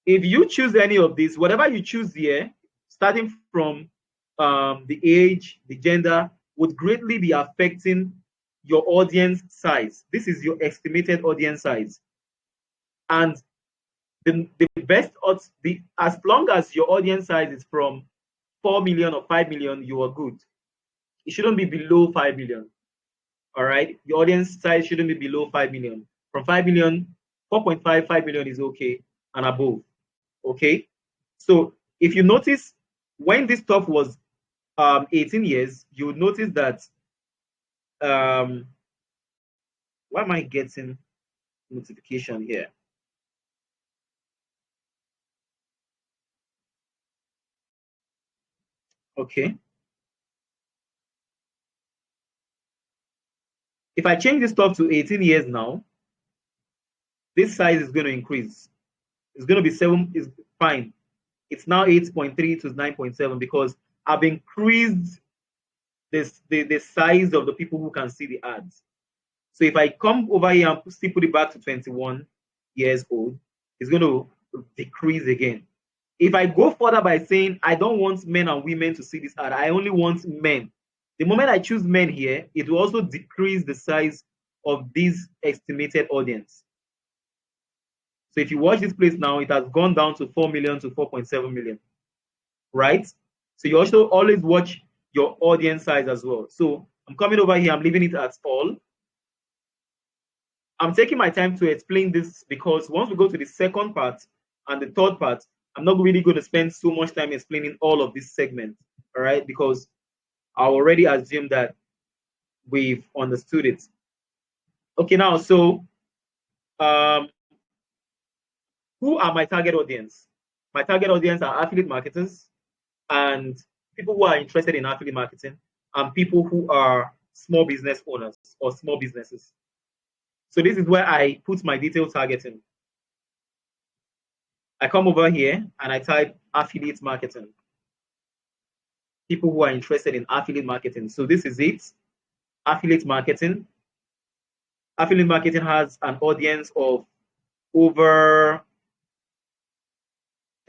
If you choose any of these, whatever you choose here, starting from the age, the gender, would greatly be affecting your audience size. This is your estimated audience size. And the best odds, as long as your audience size is from 4 million or 5 million, you are good. It shouldn't be below 5 million. All right. Your audience size shouldn't be below 5 million. From 5 million, 4.5, 5 million is okay and above. Okay. So if you notice, when this stuff was 18 years, you would notice that why am I getting notification here? Okay. If I change this stuff to 18 years now, this size is going to increase. It's going to be 7, is fine. It's now 8.3 to 9.7 because I've increased the size of the people who can see the ads. So if I come over here and still put it back to 21 years old, it's going to decrease again. If I go further by saying I don't want men and women to see this ad, I only want men. The moment I choose men here, it will also decrease the size of this estimated audience. So if you watch this place now, it has gone down to 4 million to 4.7 million, right? So you also always watch your audience size as well. So I'm coming over here, I'm leaving it as all. I'm taking my time to explain this because once we go to the second part and the third part, I'm not really going to spend so much time explaining all of this segment, all right? Because I already assumed that we've understood it. Okay, now, so who are my target audience? My target audience are affiliate marketers and people who are interested in affiliate marketing and people who are small business owners or small businesses. So this is where I put my detailed targeting. I come over here and I type affiliate marketing. People who are interested in affiliate marketing. So this is it, affiliate marketing. Affiliate marketing has an audience of over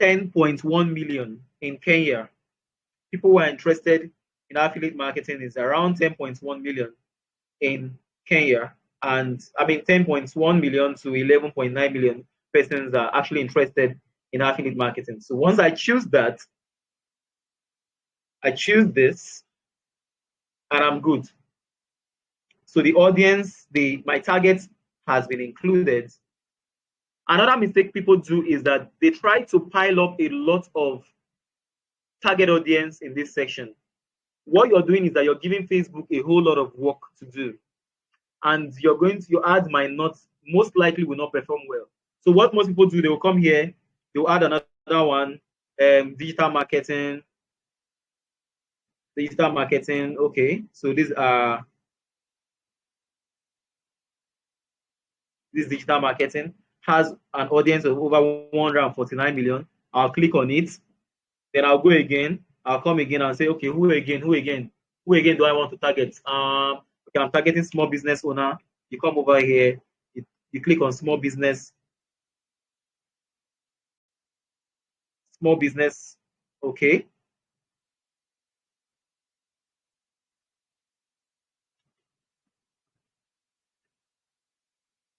10.1 million in Kenya. People who are interested in affiliate marketing is around 10.1 million in Kenya. And I mean 10.1 million to 11.9 million persons are actually interested in affiliate marketing. So once I choose that, I choose this and I'm good. So the audience, my target has been included. Another mistake people do is that they try to pile up a lot of target audience in this section. What you're doing is that you're giving Facebook a whole lot of work to do. And your ads might not, most likely will not perform well. So what most people do, they will come here, they'll add another one, digital marketing. Okay, so these are this digital marketing has an audience of over 149 million. I'll click on it, then I'll go again, I'll come again and say, okay, who again do I want to target? Okay, I'm targeting small business owner. You come over here, you click on small business, okay.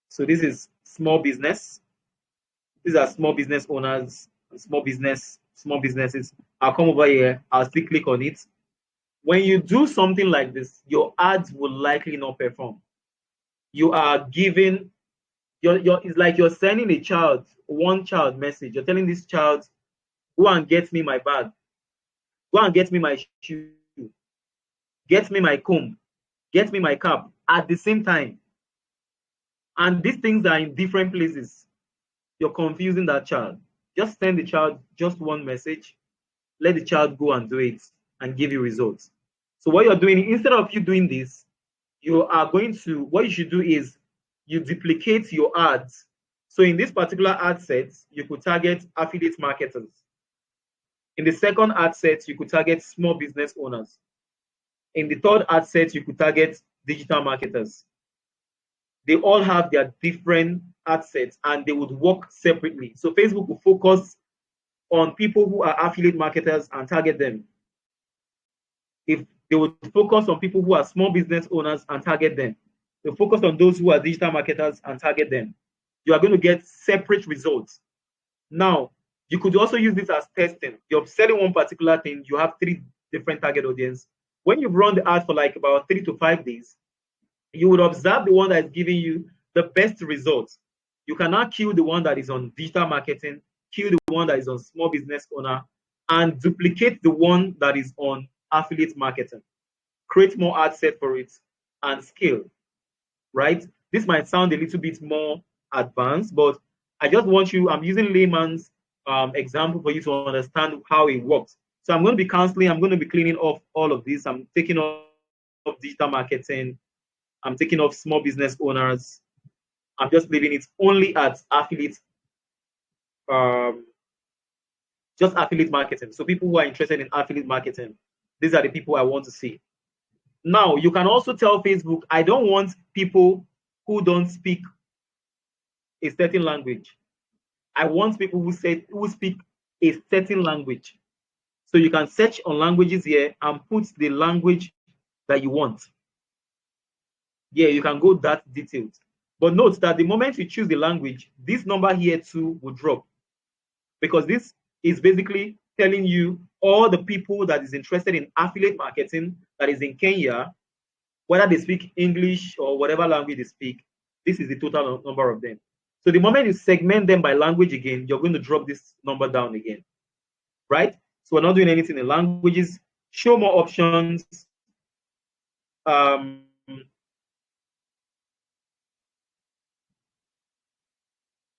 So this is small business. These are small business owners, small businesses. I'll come over here, I'll still click on it. When you do something like this, your ads will likely not perform. You are giving, it's like you're sending one child message. You're telling this child, go and get me my bag, go and get me my shoe, get me my comb, get me my cap at the same time. And these things are in different places. You're confusing that child. Just send the child just one message, let the child go and do it and give you results. So what you're doing, instead of you doing this, what you should do is you duplicate your ads. So in this particular ad set, you could target affiliate marketers. In the second ad set, you could target small business owners. In the third ad set, you could target digital marketers. They all have their different ad sets and they would work separately. So Facebook will focus on people who are affiliate marketers and target them. If they would focus on people who are small business owners and target them, they focus on those who are digital marketers and target them. You are going to get separate results. Now, you could also use this as testing. You're selling one particular thing, you have 3 different target audience. When you've run the ad for like about 3 to 5 days, you would observe the one that is giving you the best results. You cannot kill the one that is on digital marketing, kill the one that is on small business owner, and duplicate the one that is on affiliate marketing. Create more ad set for it and scale, right? This might sound a little bit more advanced, but I just want you, I'm using layman's example for you to understand how it works. So I'm going to be counseling, I'm going to be cleaning off all of this. I'm taking off digital marketing. I'm taking off small business owners. I'm just leaving it only at affiliate, just affiliate marketing. So people who are interested in affiliate marketing, these are the people I want to see. Now, you can also tell Facebook, I don't want people who don't speak a certain language. I want people who speak a certain language. So you can search on languages here and put the language that you want. Yeah, you can go that detailed. But note that the moment you choose the language, this number here too will drop, because this is basically telling you all the people that is interested in affiliate marketing that is in Kenya, whether they speak English or whatever language they speak, this is the total number of them. So the moment you segment them by language again, you're going to drop this number down again, right? So we're not doing anything in languages. Show more options.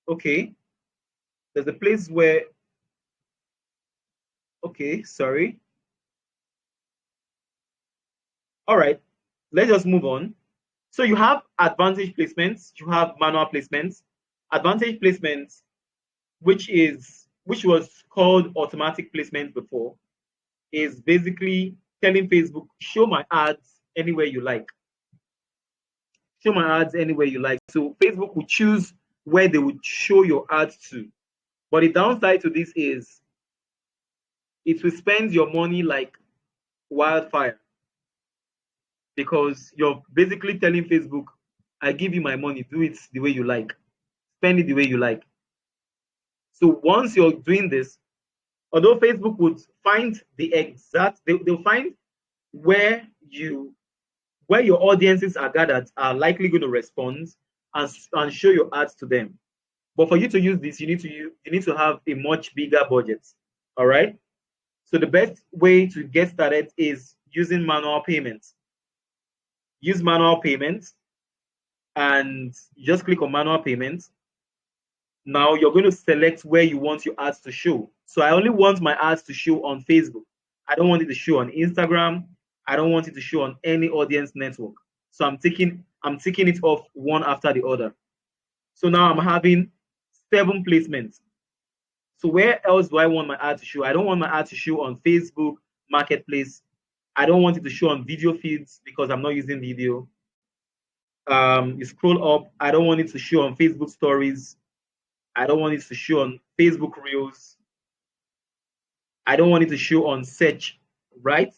Okay. There's a place where, okay, sorry. All right, let's just move on. So you have advantage placements, you have manual placements. Advantage placements, which was called automatic placement before, is basically telling Facebook, show my ads anywhere you like. Show my ads anywhere you like. So Facebook will choose where they would show your ads to. But the downside to this is it will spend your money like wildfire, because you're basically telling Facebook, I give you my money, do it the way you like, spend it the way you like. So once you're doing this, although Facebook would find the exact, they'll find where your audiences are gathered are likely going to respond and show your ads to them. But for you to use this, you need to have a much bigger budget. All right. So the best way to get started is using manual payments. Use manual payments, and just click on manual payments. Now you're going to select where you want your ads to show. So I only want my ads to show on Facebook. I don't want it to show on Instagram. I don't want it to show on any audience network. So I'm taking it off one after the other. So now I'm having 7 placements. So where else do I want my ad to show? I don't want my ad to show on Facebook Marketplace. I don't want it to show on video feeds because I'm not using video. You scroll up. I don't want it to show on Facebook stories. I don't want it to show on Facebook Reels. I don't want it to show on search, right?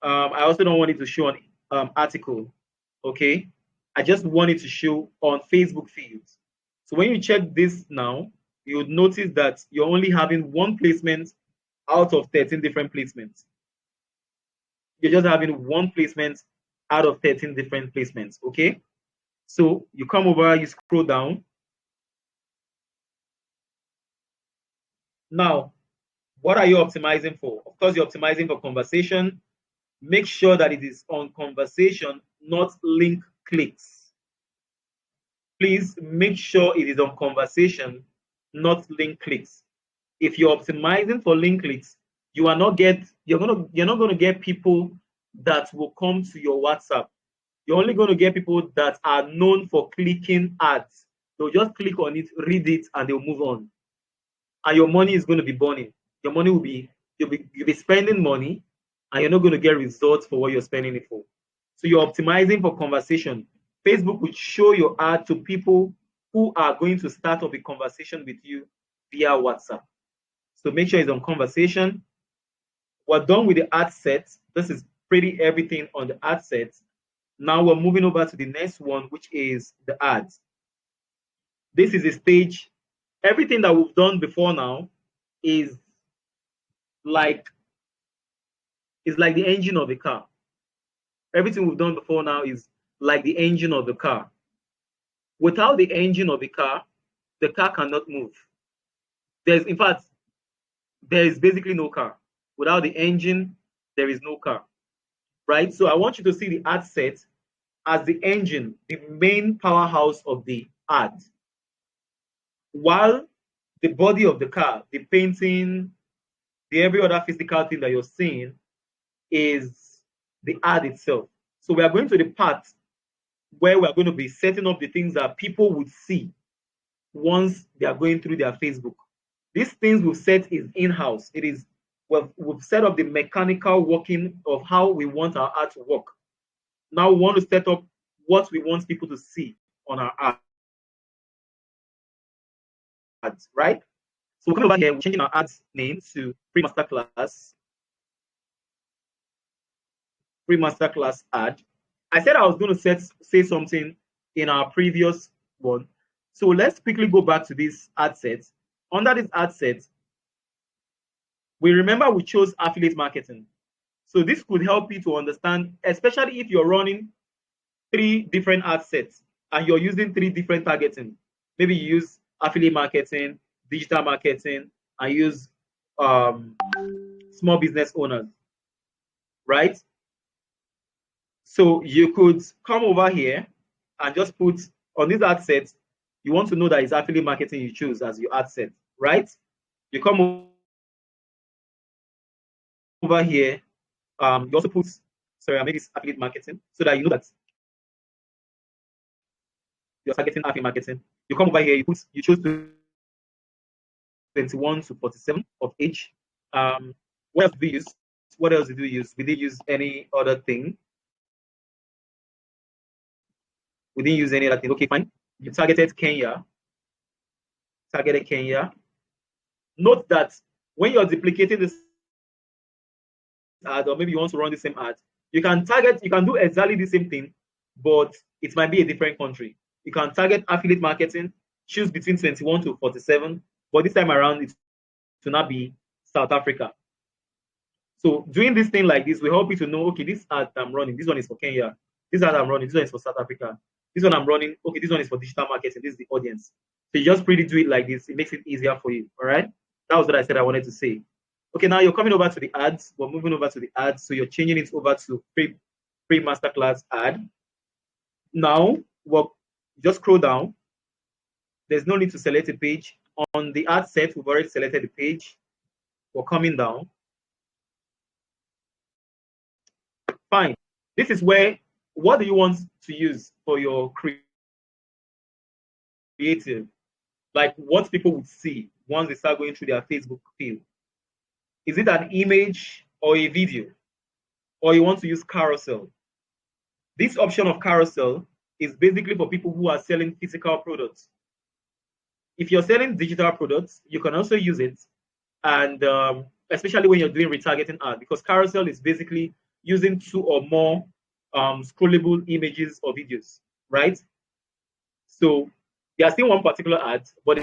I also don't want it to show on article, okay? I just want it to show on Facebook feeds. So when you check this now, you would notice that you're only having 1 placement out of 13 different placements. You're just having 1 placement out of 13 different placements, okay? So you come over, you scroll down. Now, what are you optimizing for? Of course, you're optimizing for conversation. Make sure that it is on conversation, not link clicks. Please make sure it is on conversation, not link clicks. If you're optimizing for link clicks, you're not going to get people that will come to your WhatsApp. You're only going to get people that are known for clicking ads. They'll just click on it, read it, and they'll move on. And your money is going to be burning. Your money will be, you'll be spending money, and you're not going to get results for what you're spending it for. So you're optimizing for conversation. Facebook will show your ad to people who are going to start up a conversation with you via WhatsApp. So make sure it's on conversation. We're done with the ad set. This is pretty everything on the ad set. Now we're moving over to the next one, which is the ads. This is a stage. Everything that we've done before now is like the engine of a car. Everything we've done before now is like the engine of the car. Without the engine of the car cannot move. In fact, there is basically no car. Without the engine, there is no car, right? So I want you to see the ad set as the engine, the main powerhouse of the ad. While the body of the car, the painting, every other physical thing that you're seeing is the ad itself. So we are going to the part where we are going to be setting up the things that people would see once they are going through their Facebook. These things we've set is in-house. It is, we've set up the mechanical working of how we want our ad to work. Now we want to set up what we want people to see on our ads, right? So we're coming over here, we're changing our ads name to Free Masterclass. Free Masterclass ad. I said I was going to say something in our previous one. So let's quickly go back to this ad set. Under this ad set, we remember we chose affiliate marketing. So this could help you to understand, especially if you're running 3 different ad sets and you're using 3 different targeting. Maybe you use affiliate marketing, digital marketing, and use small business owners, right? So you could come over here and just put on this ad set, you want to know that it's affiliate marketing you choose as your ad set, right? You come over here, you also put, sorry, I made this affiliate marketing so that you know that you're targeting affiliate marketing. You come over here, you choose 21 to 47 of age. What else do you use? What else did you use? We didn't use any other thing. We didn't use any other thing. Okay, fine. You targeted Kenya. Targeted Kenya. Note that when you're duplicating this ad, or maybe you want to run the same ad, you can do exactly the same thing, but it might be a different country. You can target affiliate marketing, choose between 21 to 47, but this time around it will not be South Africa. So doing this thing like this will help you to know, okay, this ad I'm running, this one is for Kenya. This ad I'm running, this one is for South Africa. This one I'm running, okay, this one is for digital marketing, this is the audience. So you just pretty do it like this. It makes it easier for you, all right? That was what I said I wanted to say. Okay, now you're coming over to the ads. We're moving over to the ads. So you're changing it over to free masterclass ad. Now, we'll just scroll down. There's no need to select a page. On the ad set, we've already selected the page. We're coming down. Fine. This is where, what do you want to use for your creative? Like what people would see once they start going through their Facebook feed. Is it an image or a video? Or you want to use carousel? This option of carousel is basically for people who are selling physical products. If you're selling digital products, you can also use it, and especially when you're doing retargeting ads, because carousel is basically using 2 or more scrollable images or videos, right? So they are still one particular ad, but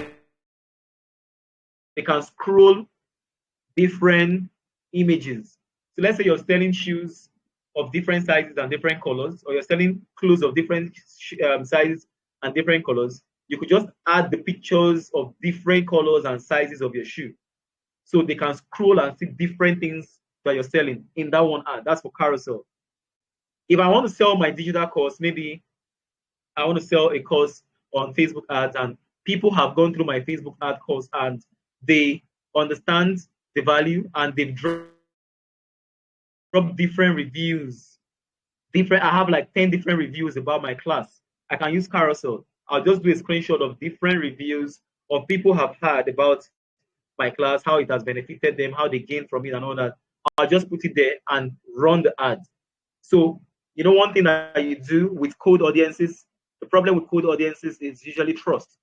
they can scroll different images. So let's say you're selling shoes of different sizes and different colors, or you're selling clothes of different sizes and different colors. You could just add the pictures of different colors and sizes of your shoe, so they can scroll and see different things that you're selling in that one ad. That's for carousel. If I want to sell my digital course, maybe I want to sell a course on Facebook ads, and people have gone through my Facebook ad course and they understand the value and they've dropped different reviews different. I have like 10 different reviews about my class. I can use Carousel. I'll just do a screenshot of different reviews of people have heard about my class, how it has benefited them, how they gain from it, and all that. I'll just put it there and run the ad. So, you know, one thing that you do with cold audiences, the problem with cold audiences is usually trust.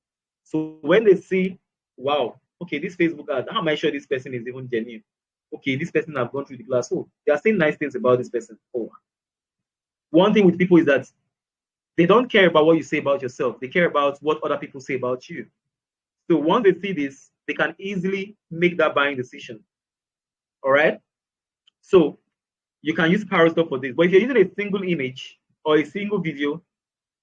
So when they see, wow, okay, this Facebook ad, how am I sure this person is even genuine? Okay, this person have gone through the class. Oh, they are saying nice things about this person. Oh, one thing with people is that they don't care about what you say about yourself. They care about what other people say about you. So once they see this, they can easily make that buying decision. All right. So you can use Carousel for this. But if you're using a single image or a single video,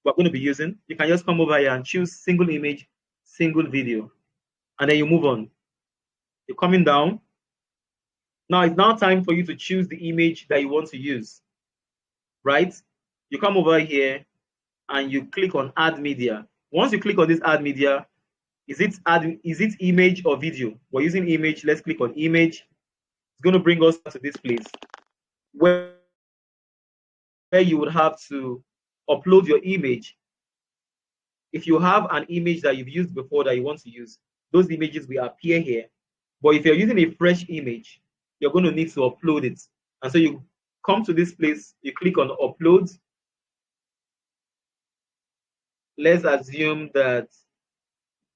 we're going to be using, you can just come over here and choose single image, single video, and then you move on. You're coming down. Now it's now time for you to choose the image that you want to use, right? You come over here and you click on add media. Once you click on this add media, is it image or video? We're using image. Let's click on image. It's going to bring us to this place where you would have to upload your image. If you have an image that you've used before that you want to use, those images will appear here. But if you're using a fresh image, you're going to need to upload it. And so you come to this place, you click on upload. Let's assume that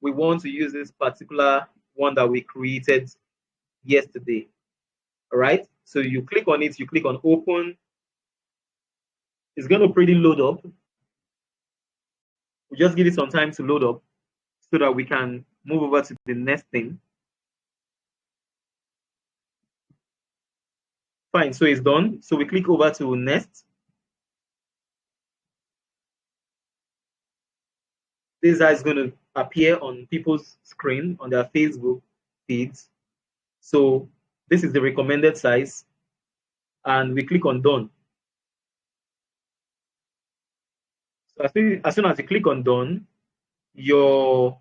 we want to use this particular one that we created yesterday. All right. So you click on it, you click on open. It's going to pretty load up. We just give it some time to load up so that we can move over to the next thing. Fine, so it's done. So we click over to next. This is going to appear on people's screen on their Facebook feeds. So this is the recommended size, and we click on done. So as soon as you click on done, your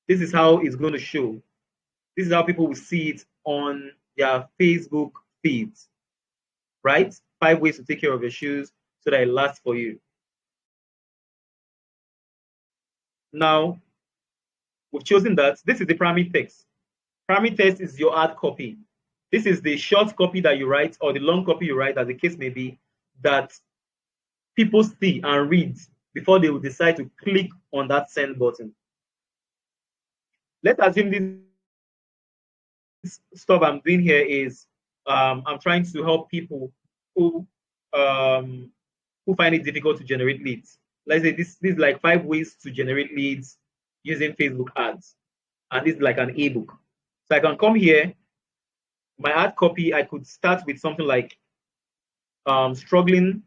this is how it's going to show. This is how people will see it on their Facebook feeds, right? 5 ways to take care of your shoes so that it lasts for you. Now, we've chosen that. This is the primary text. Primary text is your ad copy. This is the short copy that you write or the long copy you write, as the case may be, that people see and read before they will decide to click on that send button. Let's assume this stuff I'm doing here is I'm trying to help people who find it difficult to generate leads. Let's say this is like 5 ways to generate leads using Facebook ads, and this is like an ebook. So I can come here, my ad copy, I could start with something like struggling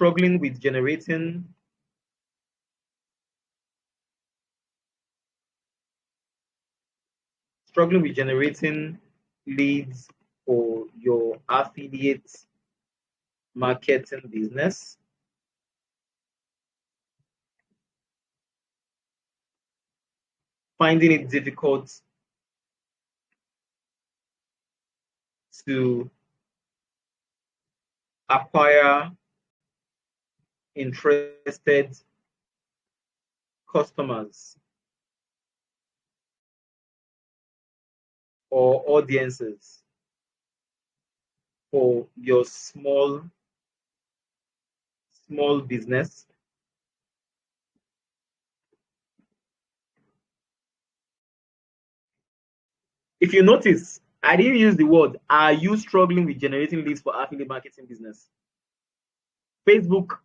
with generating leads for your affiliate marketing business. Finding it difficult to acquire interested customers or audiences for your small business. If you notice, I didn't use the word, are you struggling with generating leads for affiliate marketing business? Facebook,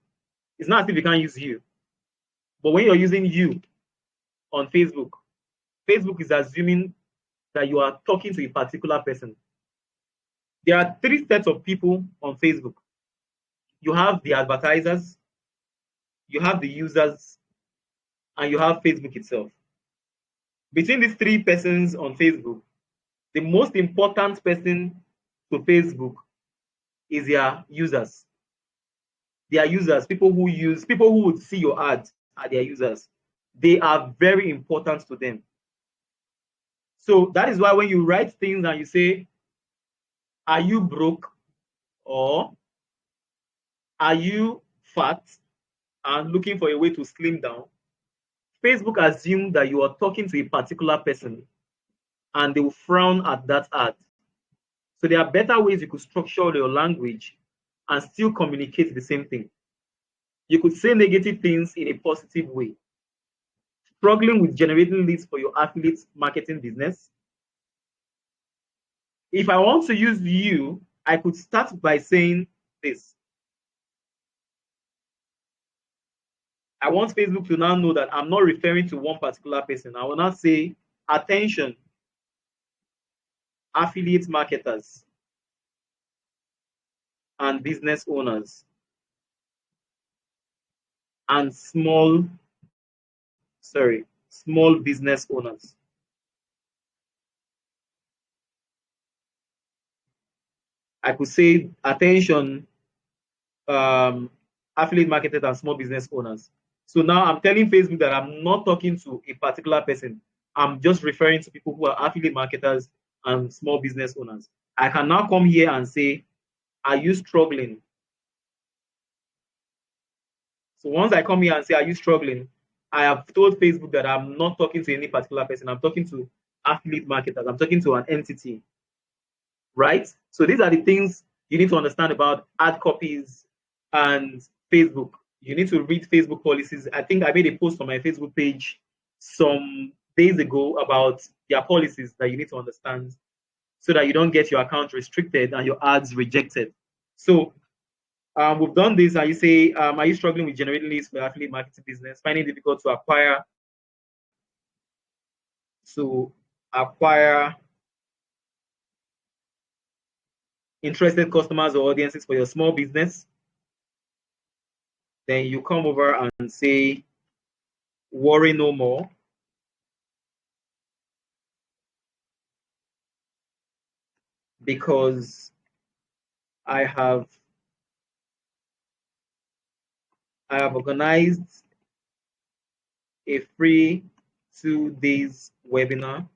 it's not as if you can't use you. But when you're using you on Facebook, Facebook is assuming that you are talking to a particular person. There are 3 sets of people on Facebook. You have the advertisers, you have the users, and you have Facebook itself. Between these 3 persons on Facebook, the most important person to Facebook is their users. Their users, people who would see your ads are their users. They are very important to them. So that is why when you write things and you say, are you broke? Or are you fat and looking for a way to slim down? Facebook assumes that you are talking to a particular person and they will frown at that ad. So there are better ways you could structure your language and still communicate the same thing. You could say negative things in a positive way. Struggling with generating leads for your affiliate marketing business. If I want to use you, I could start by saying this. I want Facebook to now know that I'm not referring to one particular person. I will not say, attention, affiliate marketers and business owners and small business owners. I could say, attention, affiliate marketers and small business owners. So now I'm telling Facebook that I'm not talking to a particular person. I'm just referring to people who are affiliate marketers and small business owners. I can now come here and say, are you struggling? So once I come here and say, are you struggling? I have told Facebook that I'm not talking to any particular person. I'm talking to affiliate marketers. I'm talking to an entity, right? So these are the things you need to understand about ad copies and Facebook. You need to read Facebook policies. I think I made a post on my Facebook page some days ago about their policies that you need to understand so that you don't get your account restricted and your ads rejected. So we've done this, and you say, are you struggling with generating leads for your affiliate marketing business? Finding it difficult to acquire interested customers or audiences for your small business? Then you come over and say, worry no more. Because I have organized a free 2 days webinar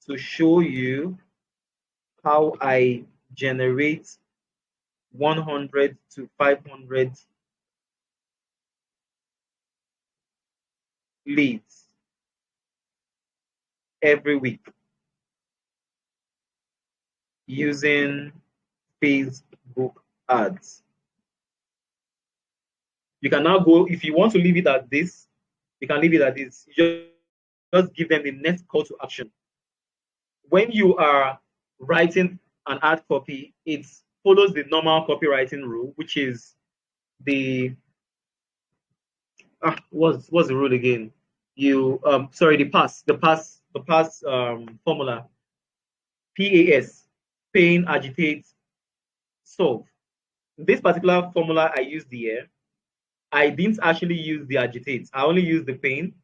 to show you how I generate 100 to 500 leads every week using Facebook ads. You can now go, if you want to leave it at this, you can leave it at this. You just give them the next call to action. When you are writing an ad copy, it follows the normal copywriting rule, which is the what's the rule again? You the PAS formula. PAS, pain, agitate, solve. This particular formula I used here, I didn't actually use the agitate. I only used the pain,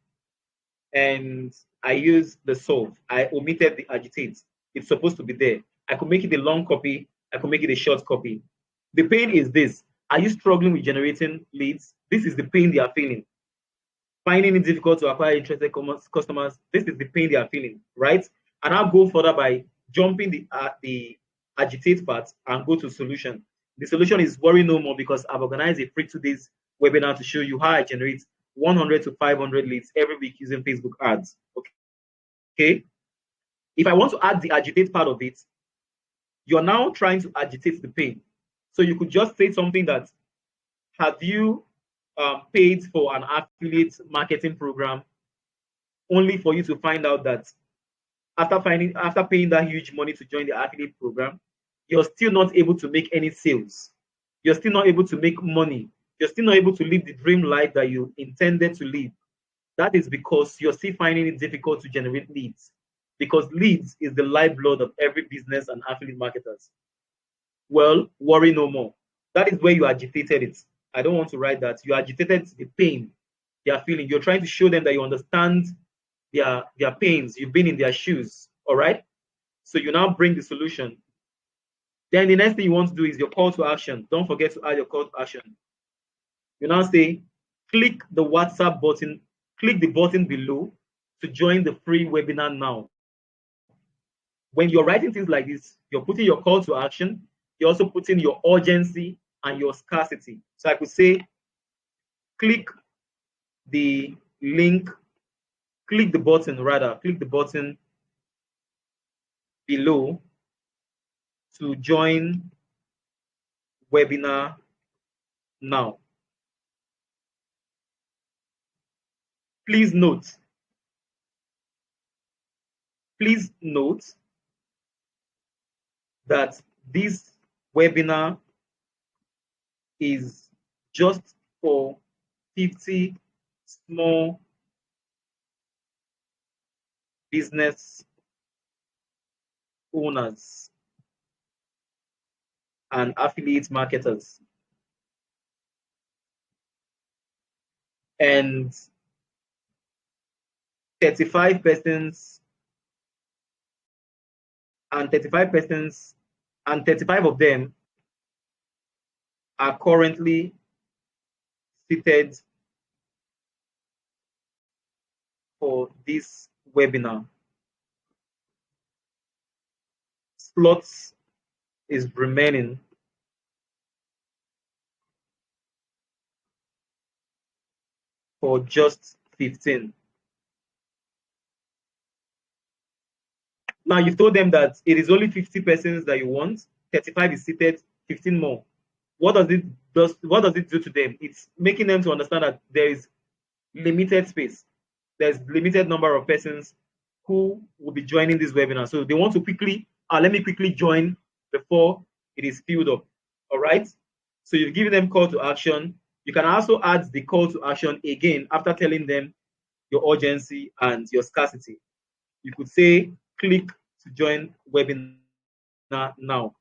and I used the solve. I omitted the agitate. It's supposed to be there. I could make it a long copy. I could make it a short copy. The pain is this. Are you struggling with generating leads? This is the pain they are feeling. Finding it difficult to acquire interested customers. This is the pain they are feeling, right? And I'll go further by jumping the agitate part and go to solution. The solution is worry no more, because I've organized a free 2 days webinar to show you how I generate 100 to 500 leads every week using Facebook ads. Okay. If I want to add the agitate part of it, you're now trying to agitate the pain. So you could just say something that, have you paid for an affiliate marketing program only for you to find out that after paying that huge money to join the affiliate program, you're still not able to make any sales. You're still not able to make money. You're still not able to live the dream life that you intended to live. That is because you're still finding it difficult to generate leads, because leads is the lifeblood of every business and affiliate marketers. Well, worry no more. That is where you agitated it. I don't want to write that. You agitated the pain they are feeling. You're trying to show them that you understand their pains. You've been in their shoes. All right. So you now bring the solution. Then the next thing you want to do is your call to action. Don't forget to add your call to action. You now say, click the WhatsApp button, click the button below to join the free webinar now. When you're writing things like this, you're putting your call to action, you also put in your urgency and your scarcity. So I could say, click the link, click the button below to join webinar now. Please note that this webinar is just for 50 small business owners and affiliate marketers. And 35 persons and 35 persons and 35 of them are currently seated for this webinar. Slots is remaining for just 15. Now you've told them that it is only 50 persons that you want, 35 is seated, 15 more. What does it do to them? It's making them to understand that there is limited space. There's limited number of persons who will be joining this webinar. So they want to quickly, let me quickly join before it is filled up. All right. So you've given them call to action. You can also add the call to action again after telling them your urgency and your scarcity. You could say, click to join webinar now.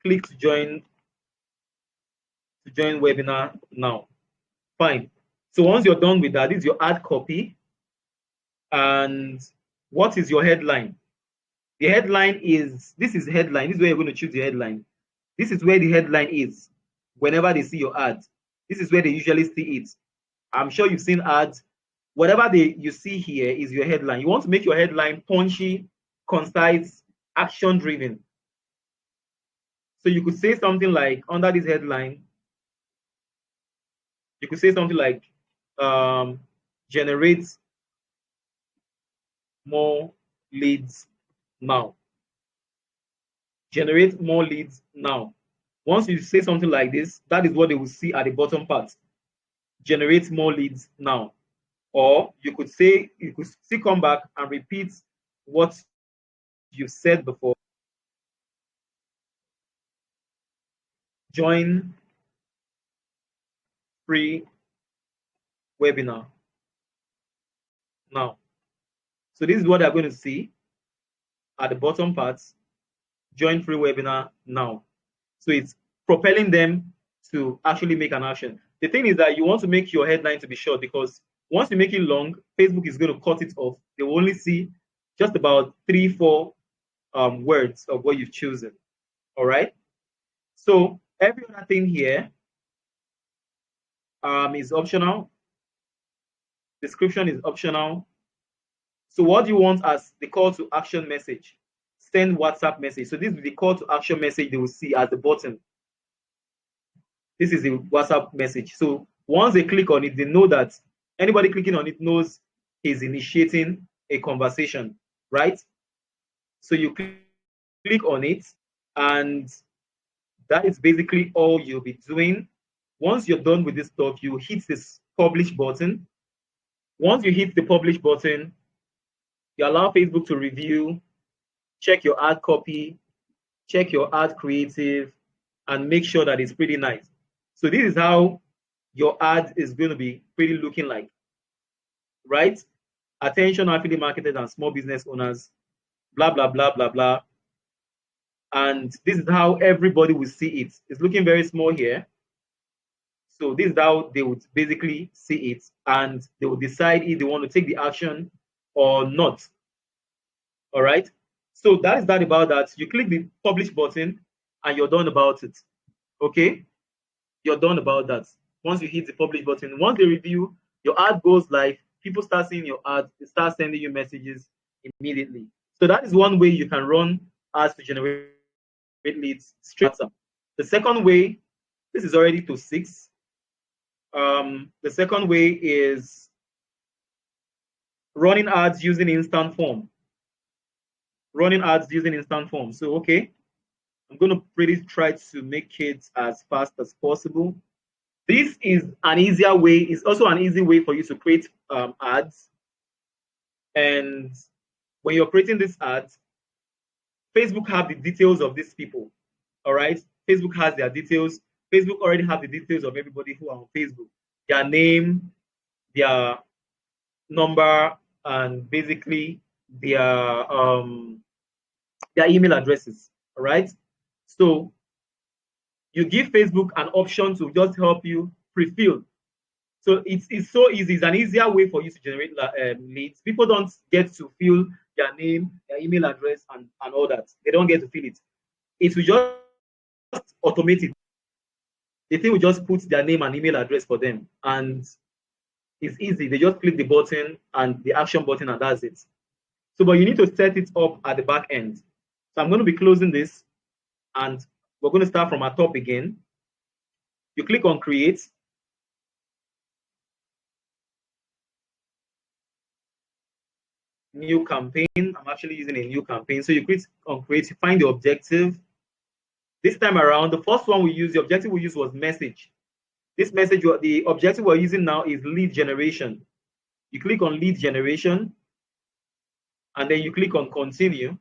Click to join webinar now. Fine. So once you're done with that, this is your ad copy. And what is your headline? The headline is, this is headline. This is where you're going to choose the headline. This is where the headline is whenever they see your ad. This is where they usually see it. I'm sure you've seen ads. Whatever you see here is your headline. You want to make your headline punchy, concise, action-driven. So you could say something like, under this headline, you could say something like, generate more leads now. Generate more leads now. Once you say something like this, that is what they will see at the bottom part. Generate more leads now. Or you could say, you could still come back and repeat what you said before. Join free webinar now. So this is what they're going to see at the bottom part. Join free webinar now. So it's propelling them to actually make an action. The thing is that you want to make your headline to be short, because once you make it long, Facebook is going to cut it off. They will only see just about 3-4 words of what you've chosen. All right. So every other thing here is optional. Description is optional. So what do you want as the call to action message? Send WhatsApp message. So this is the call to action message they will see at the bottom. This is the WhatsApp message. So once they click on it, they know that anybody clicking on it knows he's initiating a conversation, right? So you click on it, and that is basically all you'll be doing. Once you're done with this stuff, you hit this publish button. Once you hit the publish button, you allow Facebook to review, check your ad copy, check your ad creative, and make sure that it's pretty nice. So this is how your ad is going to be pretty looking like, right? Attention affiliate marketers and small business owners, blah, blah, blah, blah, blah. And this is how everybody will see it. It's looking very small here. So this is how they would basically see it, and they will decide if they want to take the action or not. All right. So that is that about that. You click the publish button and you're done about it. Okay. You're done about that. Once you hit the publish button, once they review, your ad goes live. People start seeing your ad. They start sending you messages immediately. So that is one way you can run ads to generate leads straight up. The second way, this is already to 6. The second way is running ads using instant form. Running ads using instant form. So, okay, I'm going to really try to make it as fast as possible. This is an easier way. It's also an easy way for you to create ads. And when you're creating these ads, Facebook have the details of these people. All right. Facebook has their details. Facebook already have the details of everybody who are on Facebook. Their name, their number, and basically their email addresses. All right. So you give Facebook an option to just help you pre-fill. So it's so easy. It's an easier way for you to generate leads. People don't get to fill their name, their email address, and all that. They don't get to fill it. It will just automate it. The thing will just put their name and email address for them. And it's easy. They just click the button and the action button, and that's it. So, but you need to set it up at the back end. So I'm going to be closing this, and we're going to start from our top again. You click on create. New campaign. I'm actually using a new campaign. So you click on create, you find the objective. This time around, the first one we used, the objective we used was message. This message, the objective we're using now is lead generation. You click on lead generation, and then you click on continue.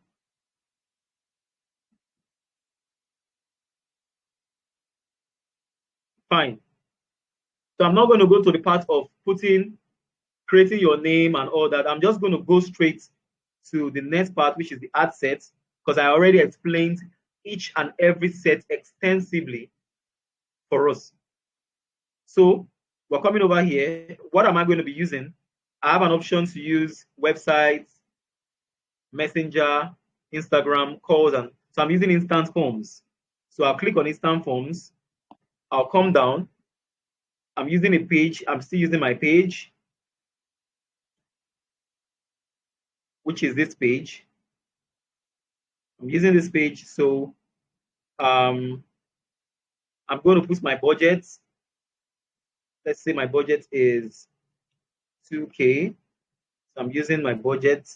Fine. So I'm not going to go to the part of creating your name and all that. I'm just going to go straight to the next part, which is the ad set, because I already explained each and every set extensively for us. So we're coming over here. What am I going to be using? I have an option to use websites, Messenger, Instagram, calls, and so I'm using instant forms. So I'll click on instant forms. I'll come down. I'm using a page. I'm still using my page, which is this page. I'm using this page. So I'm going to put my budget. Let's say my budget is 2K. So I'm using my budget.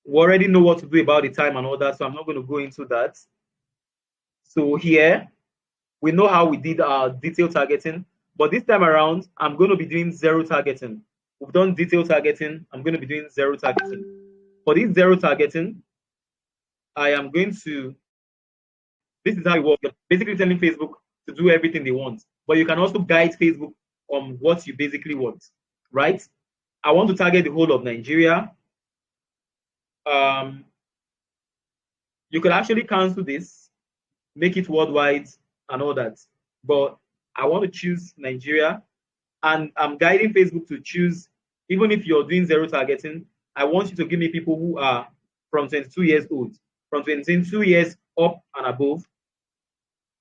We already know what to do about the time and all that, so I'm not going to go into that. So here, we know how we did our detail targeting, but this time around, I'm going to be doing zero targeting. We've done detail targeting. I'm going to be doing zero targeting. For this zero targeting, I am going to, this is how it works. You're basically telling Facebook to do everything they want, but you can also guide Facebook on what you basically want, right? I want to target the whole of Nigeria. You could actually cancel this, make it worldwide and all that, but I want to choose Nigeria, and I'm guiding Facebook to choose, even if you're doing zero targeting, I want you to give me people who are from 22 years old, from 22 years up and above.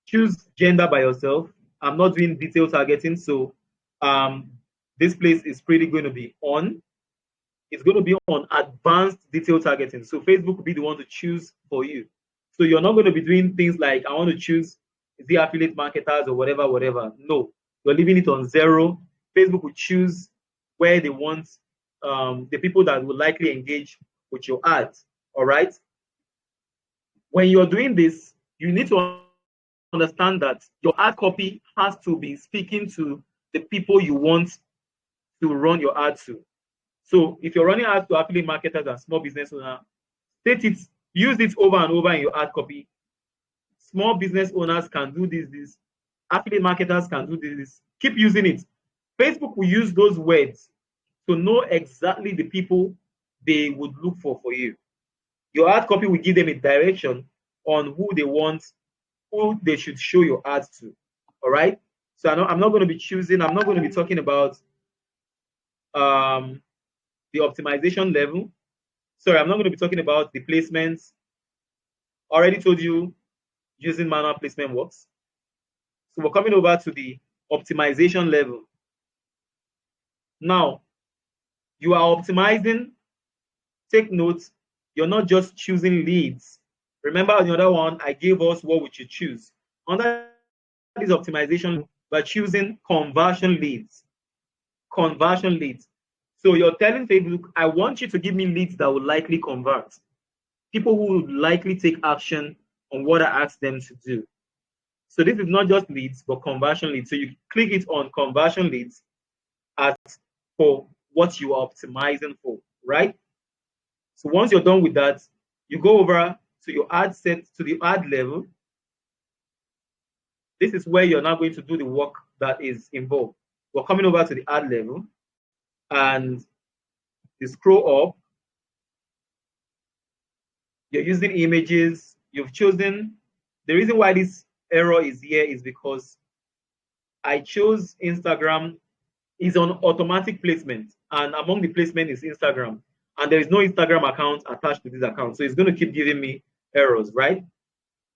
Choose gender by yourself. I'm not doing detail targeting, so this place is pretty going to be on. It's going to be on advanced detail targeting. So Facebook will be the one to choose for you. So you're not going to be doing things like, I want to choose the affiliate marketers or whatever. No, you're leaving it on zero. Facebook will choose where they want the people that will likely engage with your ads. All right. When you're doing this, you need to understand that your ad copy has to be speaking to the people you want to run your ad to. So if you're running ads to affiliate marketers and small business owners, state it, use it over and over in your ad copy. Small business owners can do this. Affiliate marketers can do this. Keep using it. Facebook will use those words to know exactly the people they would look for you. Your ad copy will give them a direction on who they want, who they should show your ads to. All right. So I'm not going to be choosing. I'm not going to be talking about the optimization level. Sorry, I'm not going to be talking about the placements. Already told you using manual placement works. So we're coming over to the optimization level. Now, you are optimizing take note, you're not just choosing leads. Remember on the other one, I gave us what we should choose. Under this optimization, we're choosing conversion leads. Conversion leads. So you're telling Facebook, I want you to give me leads that will likely convert. People who would likely take action on what I asked them to do. So this is not just leads, but conversion leads. So you click it on conversion leads as for what you are optimizing for, right? So once you're done with that, you go over to your ad set, to the ad level. This is where you're now going to do the work that is involved. We're coming over to the ad level, and you scroll up. You're using images. You've chosen. The reason why this error is here is because I chose Instagram is on automatic placement, and among the placement is Instagram, and there is no Instagram account attached to this account, so it's going to keep giving me errors, right?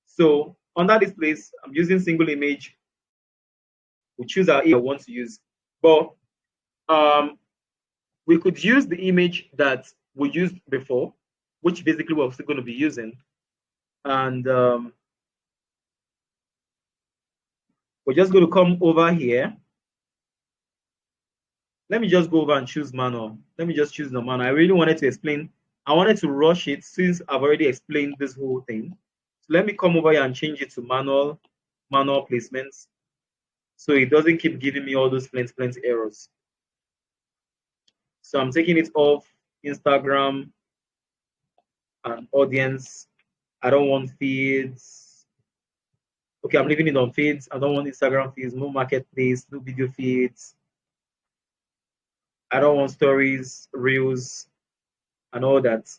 So under this place, I'm using single image. We choose our image I want to use, but we could use the image that we used before, which basically we're still going to be using, and we're just going to come over here. Let me just go over and choose manual. Let me just choose the manual. I really wanted to explain. I wanted to rush it since I've already explained this whole thing. So let me come over here and change it to manual placements, so it doesn't keep giving me all those plenty errors. So I'm taking it off Instagram and audience. I don't want feeds. Okay, I'm leaving it on feeds. I don't want Instagram feeds, no marketplace, no video feeds. I don't want stories, reels, and all that.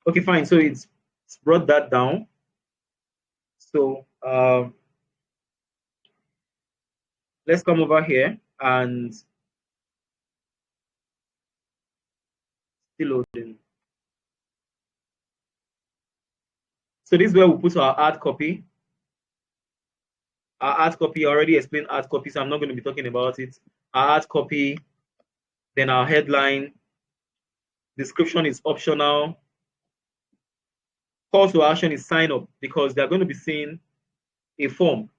Okay, fine. So it's brought that down. So let's come over here and still loading. So this is where we put our ad copy. Our ad copy, I already explained ad copy, so I'm not going to be talking about it. Our ad copy, then our headline, description is optional. Call to action is sign up, because they're going to be seeing a form.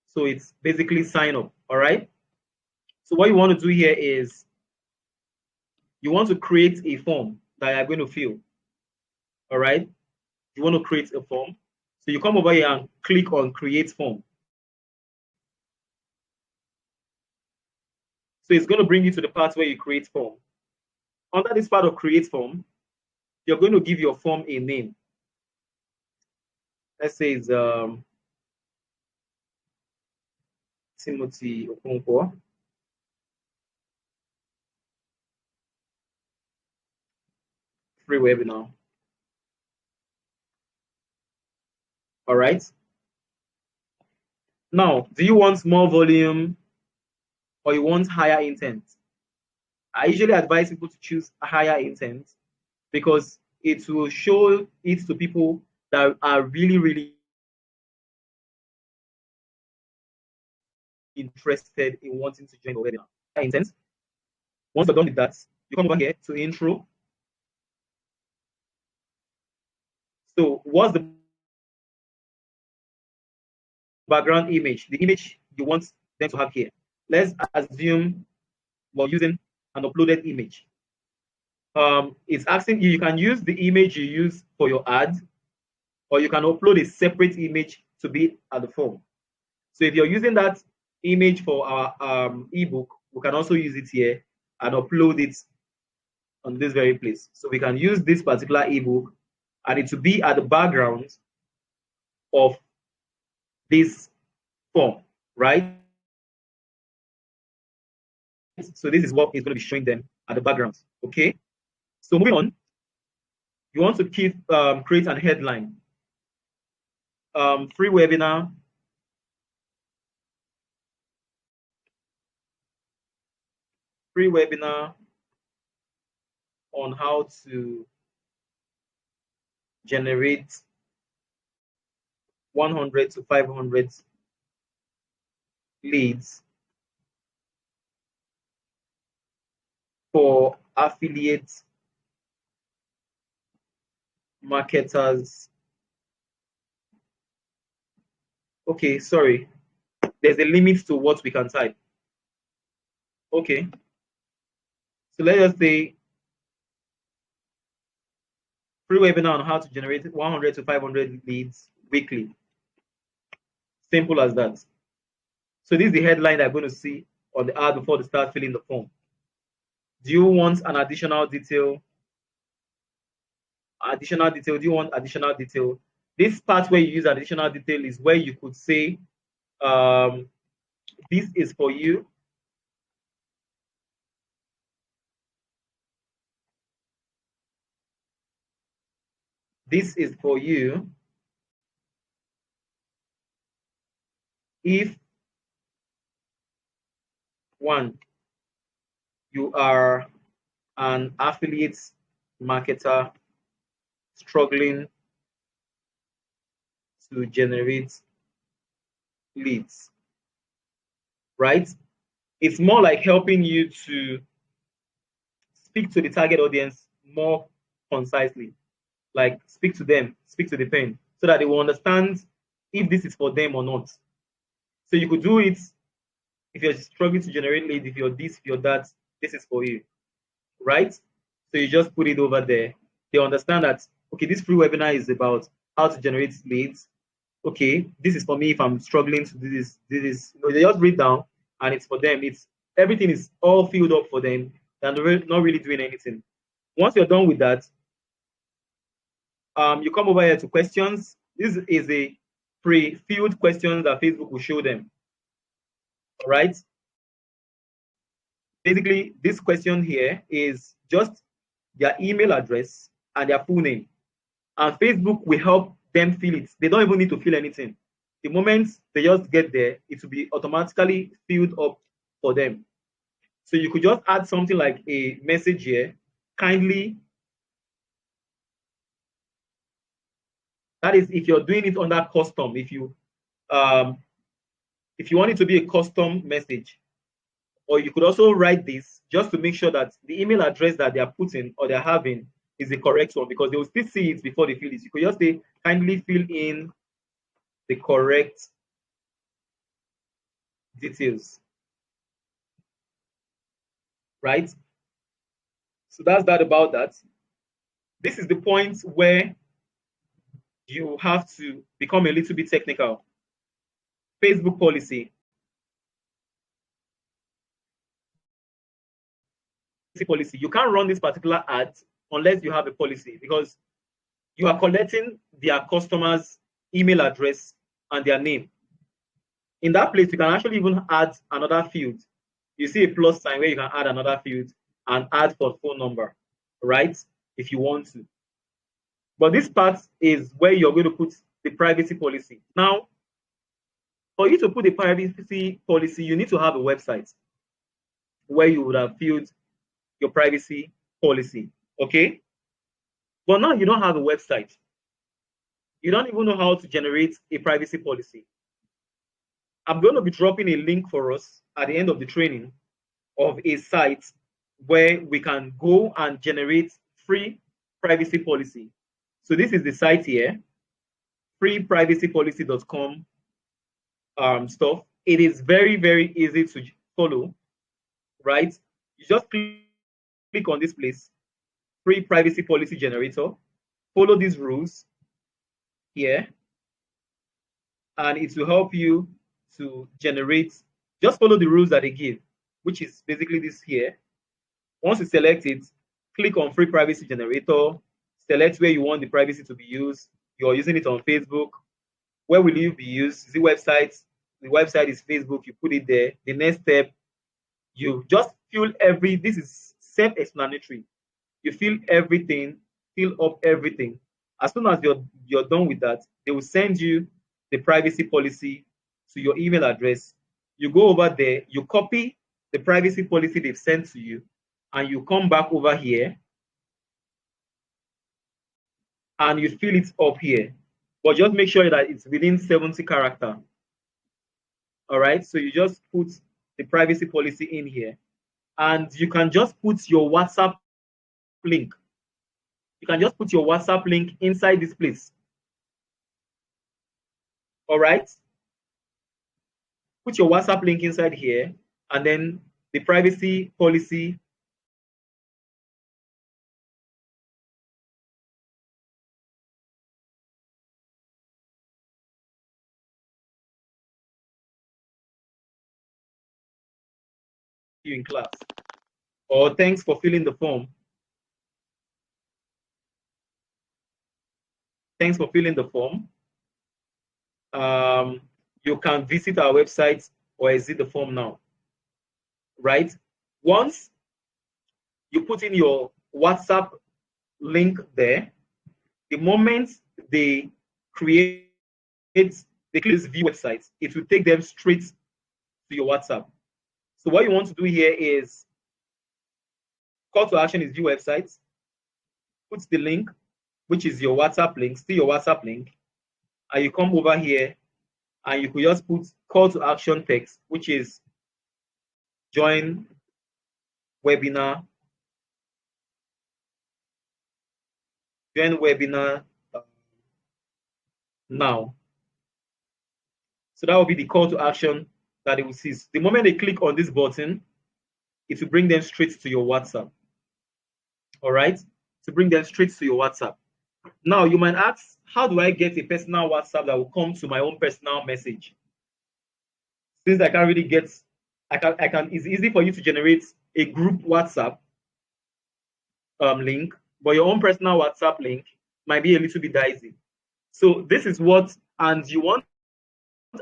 So it's basically sign up, all right? So what you want to do here is you want to create a form that you're going to fill, all right? You want to create a form. So you come over here and click on create form. So it's going to bring you to the part where you create form. Under this part of create form, you're going to give your form a name. Let's say it's Timothy Okonkwo. Free webinar. All right. Now, do you want more volume or you want higher intent? I usually advise people to choose a higher intent because it will show it to people that are really, really interested in wanting to join the webinar. Higher intent. Once you're done with that, you come over here to intro. So what's the background image? The image you want them to have here. Let's assume we're using an uploaded image. It's asking you, you can use the image you use for your ad, or you can upload a separate image to be at the form. So if you're using that image for our ebook, we can also use it here and upload it on this very place. So we can use this particular ebook and it will be at the background of this form, right? So this is what is going to be showing them at the background. Okay. So moving on, you want to keep create an headline. Free webinar. Free webinar. on how to generate 100 to 500 leads for affiliate marketers. Okay, sorry. There's a limit to what we can type. Okay. So let's just say free webinar on how to generate 100 to 500 leads weekly. Simple as that. So this is the headline that I'm going to see on the ad before they start filling the form. Do you want an additional detail? Additional detail. Do you want additional detail? This part where you use additional detail is where you could say, this is for you. This is for you if one, you are an affiliate marketer struggling to generate leads, right? It's more like helping you to speak to the target audience more concisely, like speak to them, speak to the pain, so that they will understand if this is for them or not. So you could do it if you're struggling to generate leads, if you're this, if you're that, this is for you, right? So you just put it over there. They understand that, okay, this free webinar is about how to generate leads. Okay, this is for me if I'm struggling to do this. This, you know, they just read down and it's for them. It's everything is all filled up for them. They're not really doing anything. Once you're done with that, you come over here to questions. This is a pre-filled question that Facebook will show them. All right. Basically, this question here is just their email address and their full name. And Facebook will help them fill it. They don't even need to fill anything. The moment they just get there, it will be automatically filled up for them. So you could just add something like a message here, kindly. That is if you're doing it under custom. If you want it to be a custom message, or you could also write this just to make sure that the email address that they are putting or they're having is the correct one, because they will still see it before they fill it. You could just say, kindly fill in the correct details, right? So that's that about that. This is the point where you have to become a little bit technical. Facebook policy. Policy. You can't run this particular ad unless you have a policy, because you are collecting their customers' email address and their name. In that place, you can actually even add another field. You see a plus sign where you can add another field and add for phone number, right? If you want to. But this part is where you're going to put the privacy policy. Now, for you to put the privacy policy, you need to have a website where you would have filled your privacy policy, okay? But now you don't have a website. You don't even know how to generate a privacy policy. I'm going to be dropping a link for us at the end of the training of a site where we can go and generate free privacy policy. So this is the site here, freeprivacypolicy.com stuff. It is very, very easy to follow, right? You just click on this place, free privacy policy generator, follow these rules here, and it will help you to generate. Just follow the rules that they give, which is basically this here. Once you select it, click on free privacy generator, select where you want the privacy to be used. You're using it on Facebook. Where will you be used? The website. The website is Facebook. You put it there. The next step, you just fill this is self-explanatory. You fill everything, fill up everything. As soon as you're done with that, they will send you the privacy policy to your email address. You go over there, you copy the privacy policy they've sent to you, and you come back over here and you fill it up here. But just make sure that it's within 70 character. All right, so you just put the privacy policy in here, and you can just put your WhatsApp link. You can just put your WhatsApp link inside this place. All right, put your WhatsApp link inside here, and then the privacy policy. You in class, or thanks for filling the form. Thanks for filling the form. You can visit our website or exit the form now. Right? Once you put in your WhatsApp link there, the moment they create they click view website, it will take them straight to your WhatsApp. So what you want to do here is call to action is view website, put the link, which is your WhatsApp link, still your WhatsApp link, and you come over here and you could just put call to action text, which is join webinar, now. So that will be the call to action that they will see. The moment they click on this button, it will bring them straight to your WhatsApp. All right, to bring them straight to your WhatsApp. Now you might ask, how do I get a personal WhatsApp that will come to my own personal message? Since I can't really get, it's easy for you to generate a group WhatsApp link, but your own personal WhatsApp link might be a little bit dicey. So this is what, and you want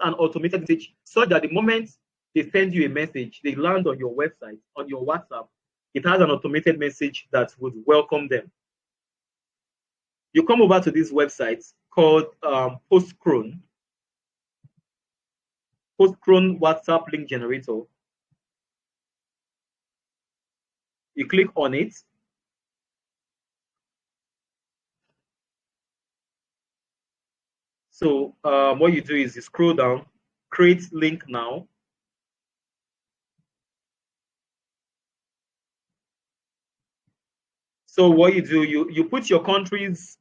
an automated message so that the moment they send you a message, they land on your website, on your WhatsApp, it has an automated message that would welcome them. You come over to this website called Postchrome WhatsApp link generator. You click on it. So what you do is you scroll down, create link now. So what you do, you put your country's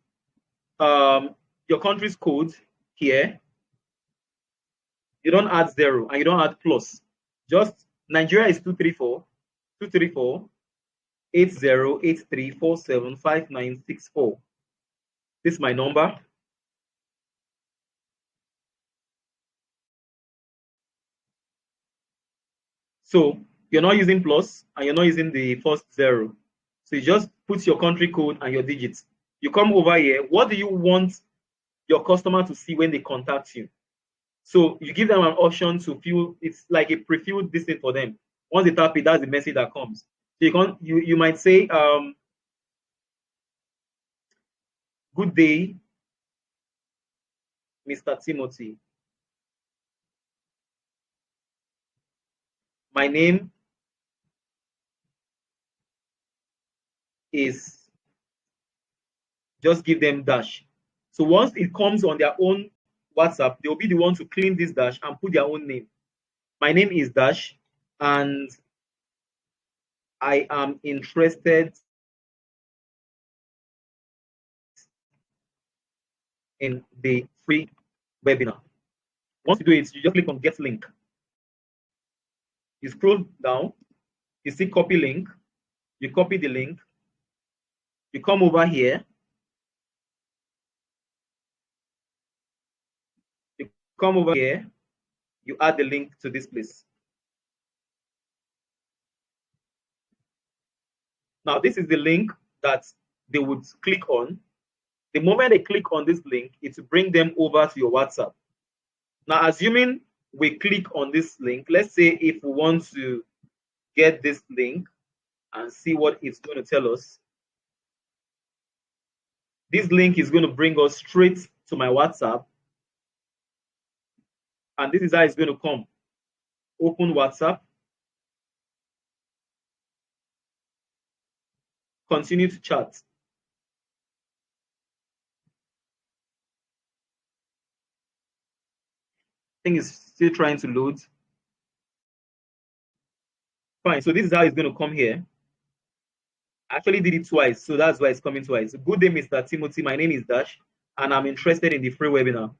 code here. You don't add 0 and you don't add plus. Just Nigeria is 234 8083475964. This is my number. So you're not using plus and you're not using the first 0. So you just put your country code and your digits. You come over here. What do you want your customer to see when they contact you? So you give them an option to fill. It's like a pre-filled this thing for them. Once they tap it, that's the message that comes. So you might say, good day, Mr. Timothy. My name is, just give them dash. So once it comes on their own WhatsApp, they'll be the one to clean this dash and put their own name. My name is Dash, and I am interested in the free webinar. Once you do it, you just click on get link. You scroll down, you see copy link, you copy the link, you come over here, you add the link to this place. Now this is the link that they would click on. The moment they click on this link, it will bring them over to your WhatsApp. Now, assuming we click on this link, let's say if we want to get this link and see what it's going to tell us, this link is going to bring us straight to my WhatsApp. And this is how it's going to come. Open WhatsApp. Continue to chat. think it's still trying to load. Fine, so this is how it's going to come here. I actually did it twice, so that's why it's coming twice. Good day, Mr. Timothy. My name is Dash, and I'm interested in the free webinar.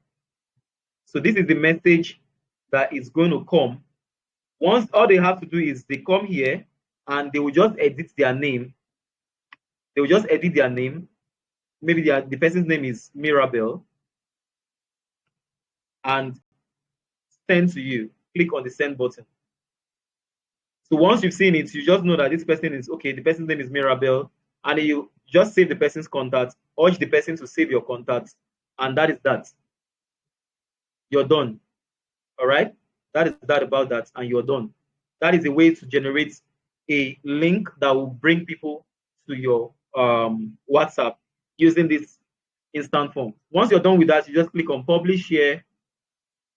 So this is the message that is going to come. Once, all they have to do is they come here and they will just edit their name. They will just edit their name. Maybe the person's name is Mirabel, and send to you. Click on the send button. So once you've seen it, you just know that this person is, okay, the person's name is Mirabel, and you just save the person's contact, urge the person to save your contact, and that is that. You're done. All right? That is that about that, and you're done. That is a way to generate a link that will bring people to your WhatsApp using this instant form. Once you're done with that, you just click on publish here.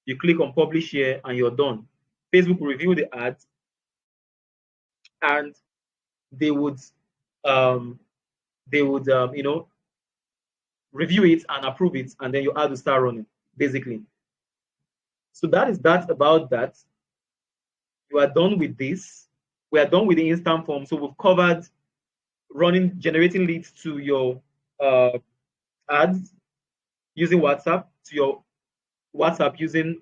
You click on publish here, and you're done. Facebook will review the ads, and they would you know, review it and approve it, and then your ad will start running, basically. So that is that about that. You are done with this. We are done with the instant form. So we've covered generating leads to your ads using WhatsApp, to your WhatsApp using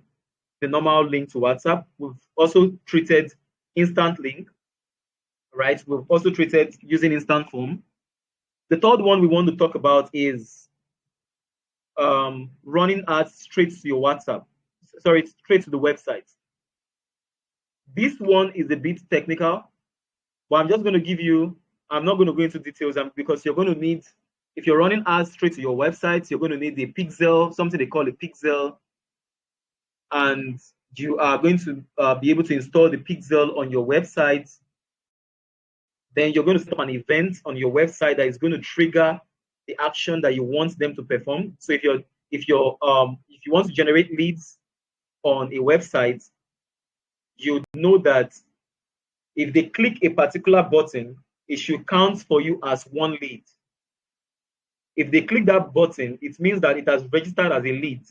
the normal link to WhatsApp. We've also treated instant link, right? We've also treated using instant form. The third one we want to talk about is running ads straight to your WhatsApp. Sorry, straight to the website. This one is a bit technical, but I'm just going to give you, I'm not going to go into details because you're going to need, if you're running ads straight to your website, you're going to need a pixel, something they call a pixel, and you are going to be able to install the pixel on your website. Then you're going to set up an event on your website that is going to trigger the action that you want them to perform. So if you want to generate leads on a website, you know that if they click a particular button, it should count for you as one lead. If they click that button, it means that it has registered as a lead.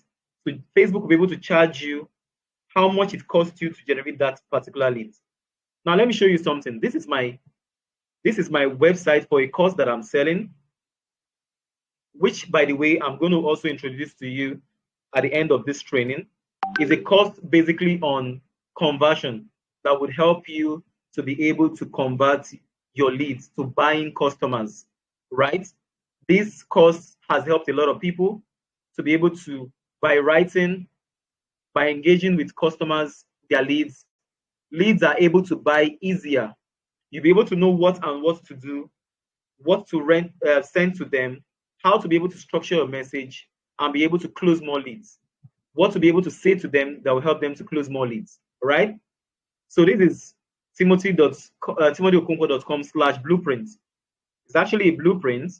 So Facebook will be able to charge you how much it costs you to generate that particular lead. Now let me show you something. This is my website for a course that I'm selling, which, by the way, I'm going to also introduce to you at the end of this training. Is a course basically on conversion that would help you to be able to convert your leads to buying customers, right? This course has helped a lot of people to be able to, by engaging with customers, their leads are able to buy easier. You'll be able to know what to do, what to send to them, how to be able to structure your message and be able to close more leads, what to be able to say to them that will help them to close more leads, right? So this is timothyokonkwo.com/blueprint. It's actually a blueprint.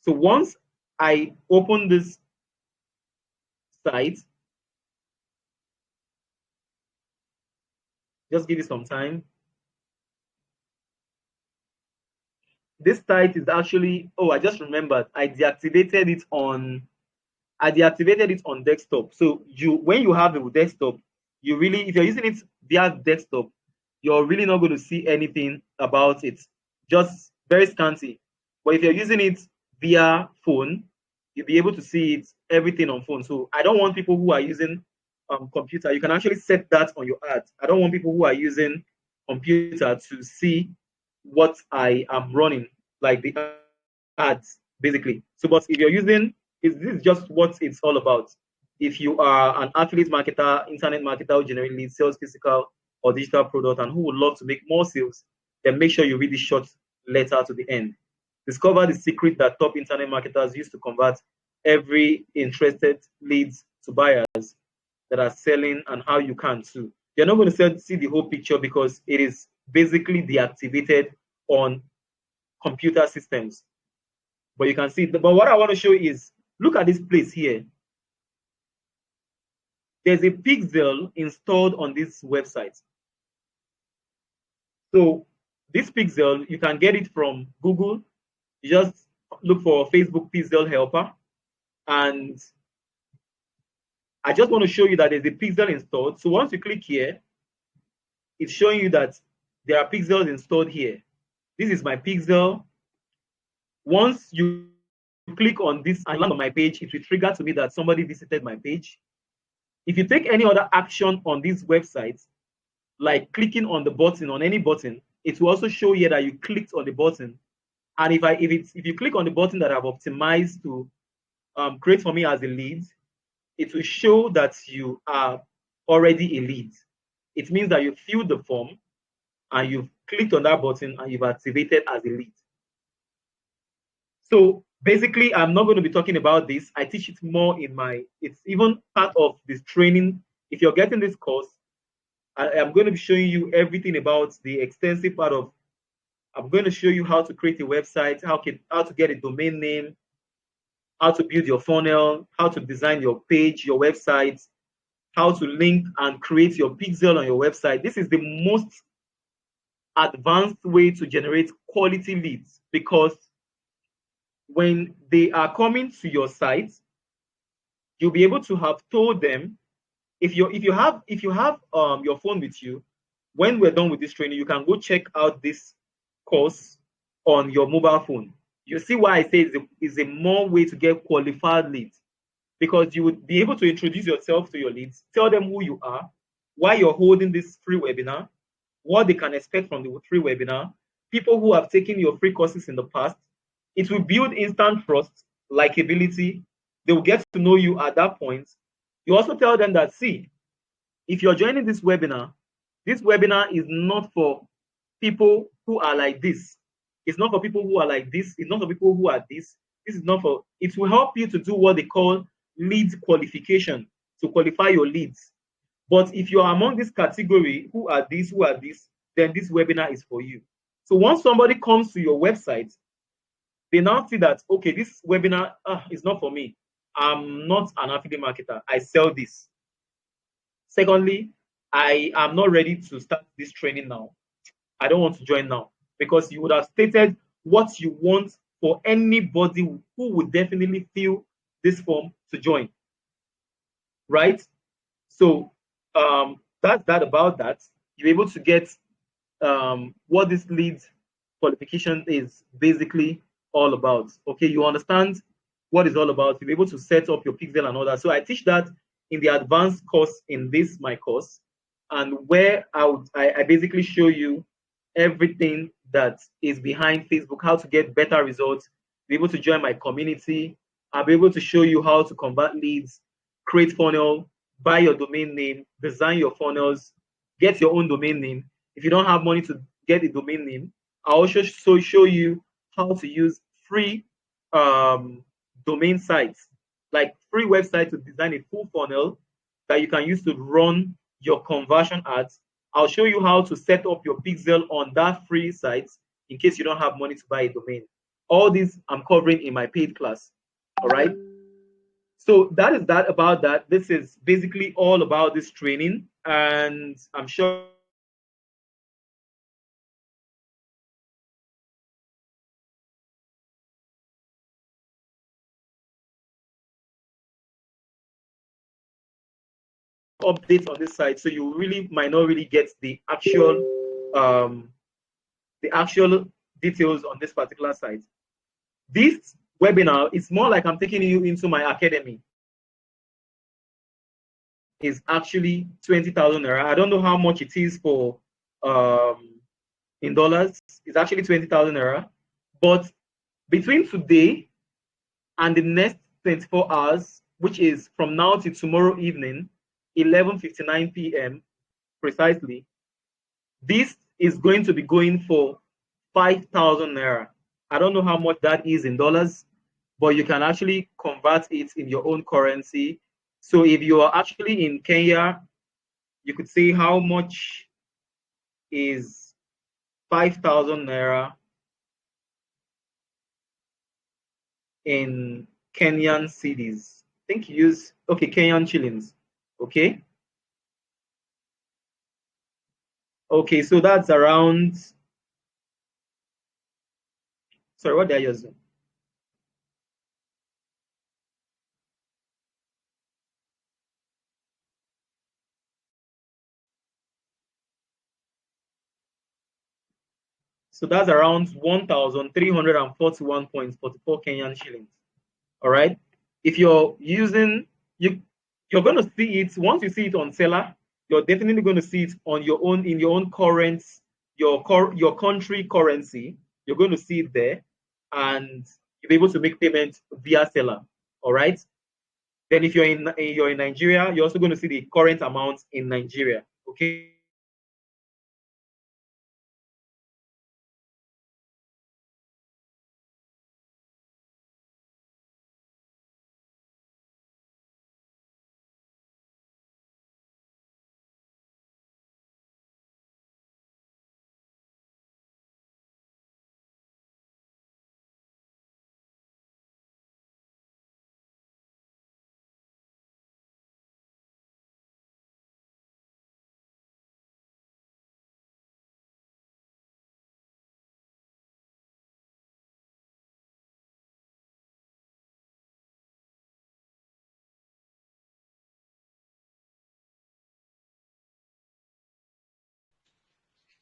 So once I open this site, just give it some time. This site is actually, oh, I just remembered, I deactivated it on desktop. So when you have a desktop, you really, if you're using it via desktop, you're really not going to see anything about it, just very scanty. But if you're using it via phone, you'll be able to see it, everything on phone. So I don't want people who are using computer. You can actually set that on your ads. I don't want people who are using computer to see what I am running, like the ads, basically. So, but if you're using, this is just what it's all about. If you are an affiliate marketer, internet marketer who generate leads, sells physical or digital product, and who would love to make more sales, then make sure you read this short letter to the end. Discover the secret that top internet marketers use to convert every interested leads to buyers that are selling, and how you can too. You're not going to see the whole picture because it is basically deactivated on computer systems. But you can see, but what I want to show is, look at this place here. There's a pixel installed on this website. So this pixel, you can get it from Google. You just look for Facebook Pixel Helper, and I just want to show you that there's a pixel installed. So once you click here, it's showing you that there are pixels installed here. This is my pixel. Once you click on this and land on my page, it will trigger to me that somebody visited my page. If you take any other action on this website, like clicking on the button, on any button, it will also show here that you clicked on the button. And if you click on the button that I've optimized to create for me as a lead, it will show that you are already a lead. It means that you filled the form and you've clicked on that button and you've activated as a lead. So basically, I'm not going to be talking about this. I teach it more in it's even part of this training. If you're getting this course, I'm going to be showing you everything about the extensive part of, I'm going to show you how to create a website, how to get a domain name, how to build your funnel, how to design your page, your website, how to link and create your pixel on your website. This is the most advanced way to generate quality leads, because when they are coming to your site, you'll be able to have told them, if you have your phone with you, when we're done with this training, you can go check out this course on your mobile phone. You see why I say it's a more way to get qualified leads, because you would be able to introduce yourself to your leads, tell them who you are, why you're holding this free webinar, what they can expect from the free webinar, people who have taken your free courses in the past. It will build instant trust, likability. They will get to know you at that point. You also tell them that, see, if you're joining this webinar is not for people who are like this. It's not for people who are like this. It's not for people who are this. This is not for, it will help you to do what they call lead qualification, to qualify your leads. But if you are among this category, who are this, then this webinar is for you. So once somebody comes to your website, they now see that, okay, this webinar is not for me. I'm not an affiliate marketer. I sell this. Secondly, I am not ready to start this training now. I don't want to join now, because you would have stated what you want for anybody who would definitely fill this form to join, right? So that's that about that. You're able to get what this lead qualification is basically all about. Okay, you understand what it's all about. You're able to set up your pixel and all that. So I teach that in the advanced course in this my course, and where I basically show you everything that is behind Facebook, how to get better results, be able to join my community. I'll be able to show you how to convert leads, create funnel, buy your domain name, design your funnels, get your own domain name. If you don't have money to get a domain name, I'll also show you how to use free domain sites, like free websites, to design a full funnel that you can use to run your conversion ads. I'll show you how to set up your pixel on that free site in case you don't have money to buy a domain. All this I'm covering in my paid class. All right. So that is that about that. This is basically all about this training, and I'm sure updates on this site, so you really might not really get the actual details on this particular site. This webinar is more like I'm taking you into my academy. Is actually 20,000 naira. I don't know how much it is for in dollars. It's actually 20,000 naira. But between today and the next 24 hours, which is from now to tomorrow evening, 11:59 p.m. precisely, this is going to be going for 5,000 naira. I don't know how much that is in dollars, but you can actually convert it in your own currency. So if you are actually in Kenya, you could say how much is 5,000 naira in Kenyan cedis. I think you use, okay, Kenyan shillings. Okay. Okay, so that's around, sorry, what did I use? So that's around 1,341.44 Kenyan shillings. All right. If you're using, you're going to see it. Once you see it on Seller, you're definitely going to see it on your own, in your own current, your country currency. You're going to see it there, and you'll be able to make payments via Seller. All right. Then if you're in Nigeria, you're also going to see the current amount in Nigeria. Okay.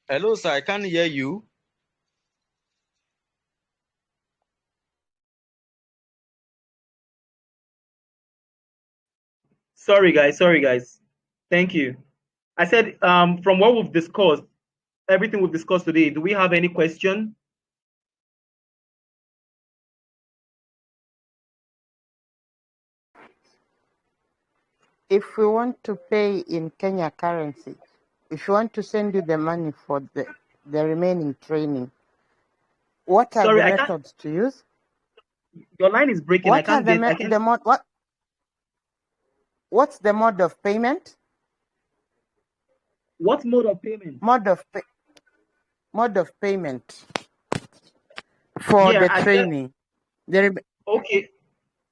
Hello, sir. I can't hear you. Sorry, guys. Thank you. I said, from what we've discussed, everything we've discussed today, do we have any question? If we want to pay in Kenya currency, if we want to send you the money for the remaining training, what are the methods to use? Your line is breaking. What's the mode of payment? What mode of payment? Mode of payment for the training. Okay.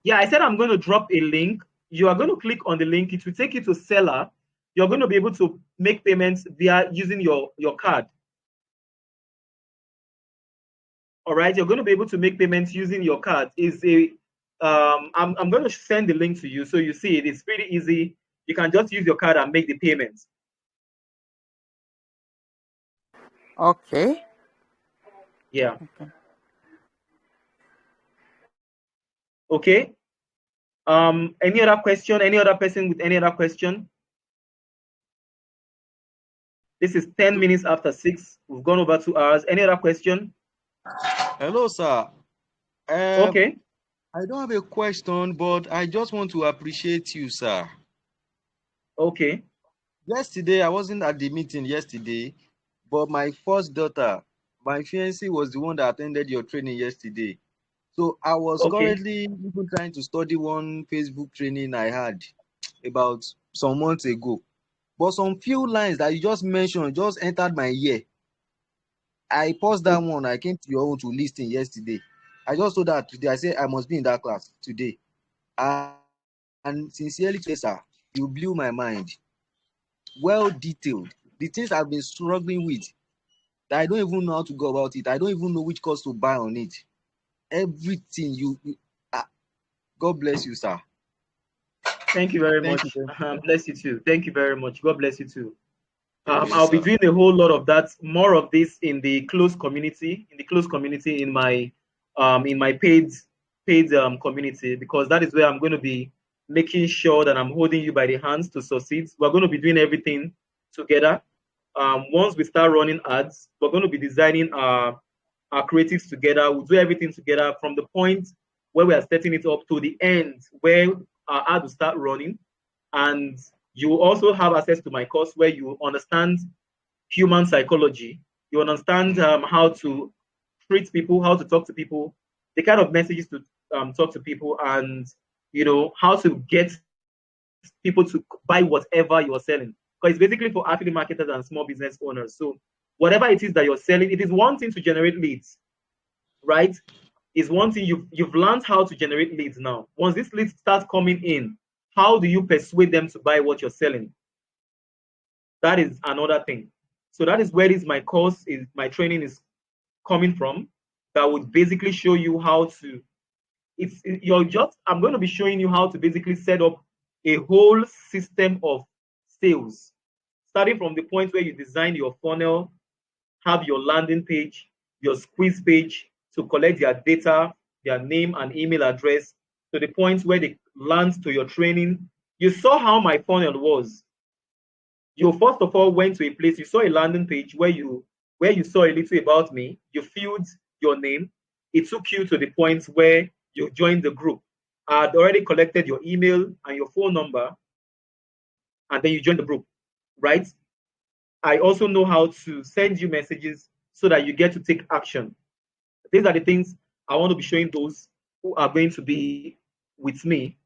Yeah, I said I'm going to drop a link. You are going to click on the link. It will take you to Seller. You're going to be able to make payments via using your card. All right, you're going to be able to make payments using your card. I'm going to send the link to you so you see it. It's pretty easy. You can just use your card and make the payments. Okay. Yeah. Okay. Any other question? Any other person with any other question? This is 10 minutes after 6. We've gone over 2 hours. Any other question? Hello, sir. Okay. I don't have a question, but I just want to appreciate you, sir. Okay. Yesterday, I wasn't at the meeting yesterday, but my first daughter, my fiancée, was the one that attended your training yesterday. So I was currently even trying to study one Facebook training I had about some months ago. But some few lines that you just mentioned just entered my ear. I paused that one. I came to your own to listen yesterday. I just saw that today. I said I must be in that class today. And sincerely, sir, you blew my mind. Well detailed. The things I've been struggling with, that I don't even know how to go about it. I don't even know which course to buy on it. Everything God bless you, sir. Thank you very much. Bless you too. Thank you very much. God bless you too. I'll be doing a whole lot of that, more of this in the close community, in my paid community, because that is where I'm going to be making sure that I'm holding you by the hands to succeed. We're going to be doing everything together. Once we start running ads, we're going to be designing our creatives together. We'll do everything together from the point where we are setting it up to the end where our ad will start running. And you will also have access to my course where you understand human psychology. You understand how to treat people, how to talk to people, the kind of messages to talk to people, and how to get people to buy whatever you're selling. Because it's basically for affiliate marketers and small business owners. So whatever it is that you're selling, it is one thing to generate leads, right? It's one thing you've learned how to generate leads now. Once these leads start coming in, how do you persuade them to buy what you're selling? That is another thing. So that is where my course is, my training is coming from. That would basically show you how to. I'm going to be showing you how to basically set up a whole system of sales, starting from the point where you design your funnel, have your landing page, your quiz page to collect their data, their name and email address, to the point where they land to your training. You saw how my funnel was. You first of all went to a place, you saw a landing page where you saw a little about me, you filled your name, it took you to the point where you joined the group. I had already collected your email and your phone number, and then you join the group, right? I also know how to send you messages so that you get to take action. These are the things I want to be showing those who are going to be with me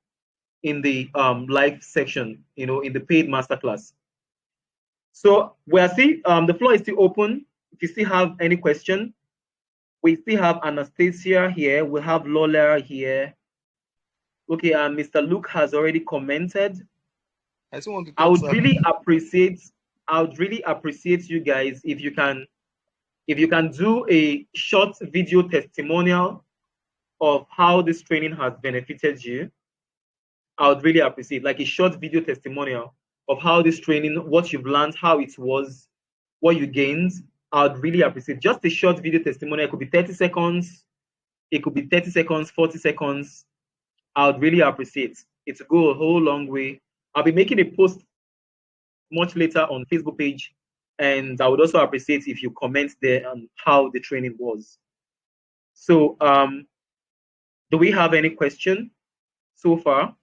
in the live section, in the paid masterclass. So we are still, the floor is still open. If you still have any question, we still have Anastasia here. We have Lola here. Okay, Mr. Luke has already commented. I would really appreciate you guys if you can do a short video testimonial of how this training has benefited you. I would really appreciate, like, a short video testimonial of how this training, what you've learned, how it was, what you gained. I would really appreciate just a short video testimonial. It could be 30 seconds, it could be 30 seconds, 40 seconds. I would really appreciate it to go a whole long way. I'll be making a post much later on Facebook page, and I would also appreciate if you comment there on how the training was. So do we have any question so far?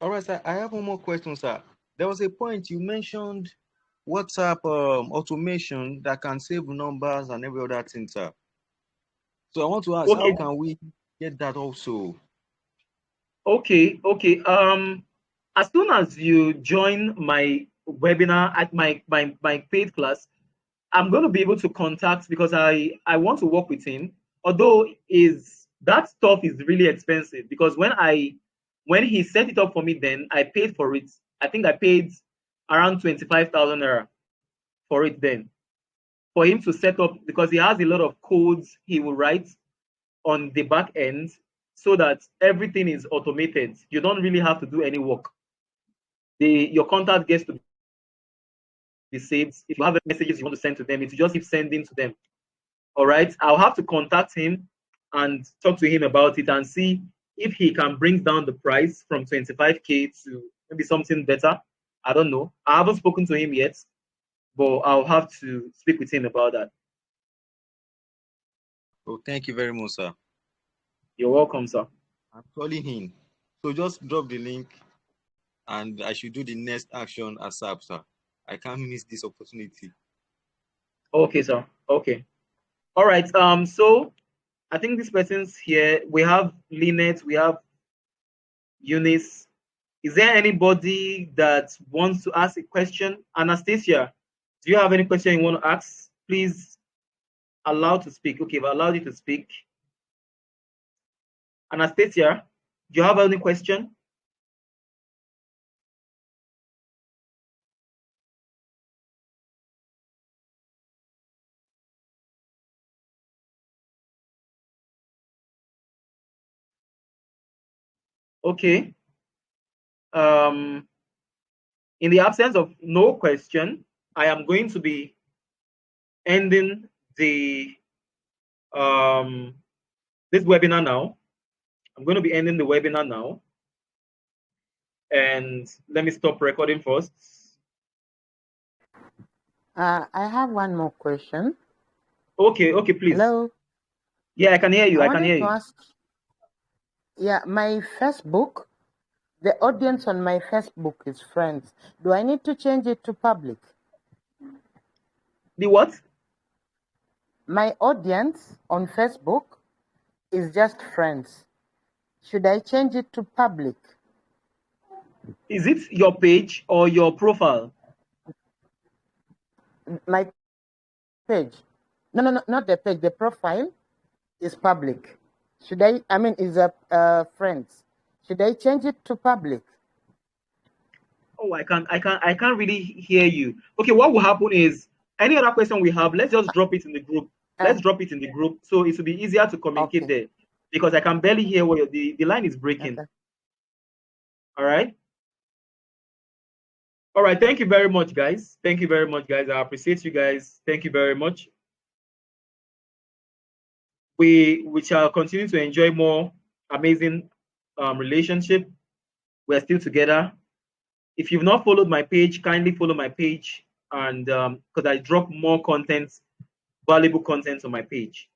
All right, sir. I have one more question, sir. There was a point you mentioned WhatsApp automation that can save numbers and every other thing, sir. So I want to ask, how can we get that also? Okay. As soon as you join my webinar at my paid class, I'm going to be able to contact, because I want to work with him. Although that stuff is really expensive, because when he set it up for me, then I paid for it. I think I paid around 25,000 naira for it then, for him to set up, because he has a lot of codes he will write on the back end so that everything is automated. You don't really have to do any work. Your contact gets to be saved. If you have messages you want to send to them, it's just keep sending to them. All right, I'll have to contact him and talk to him about it and see if he can bring down the price from 25K to maybe something better. I don't know. I haven't spoken to him yet, but I'll have to speak with him about that. Oh, thank you very much, sir. You're welcome, sir. I'm calling in. So just drop the link and I should do the next action ASAP, sir. I can't miss this opportunity. Okay, sir. Okay. All right. So I think this person's here. We have Lynette, we have Eunice. Is there anybody that wants to ask a question? Anastasia, do you have any question you want to ask? Please allow to speak. Okay, I've allowed you to speak. Anastasia, do you have any question? Okay. In the absence of no question, I am going to be ending the this webinar now. I'm going to be ending the webinar now. And let me stop recording first. I have one more question. Okay, please. Hello? Yeah, I can hear you. I can hear you. Yeah, my Facebook, the audience on my Facebook is friends. Do I need to change it to public? The what? My audience on Facebook is just friends. Should I change it to public? Is it your page or your profile? My page. No, not the page. The profile is public. Should I mean, is a friends. Should I change it to public? Oh, I can't really hear you. Okay, what will happen is, any other question we have, let's just drop it in the group. Let's drop it in the group, so it will be easier to communicate there, because I can barely hear what the line is breaking. Okay. All right. All right. Thank you very much, guys. Thank you very much, guys. I appreciate you guys. Thank you very much. we shall continue to enjoy more amazing relationship. We're still together. If you've not followed my page, kindly follow my page, and because I drop more content, valuable content on my page.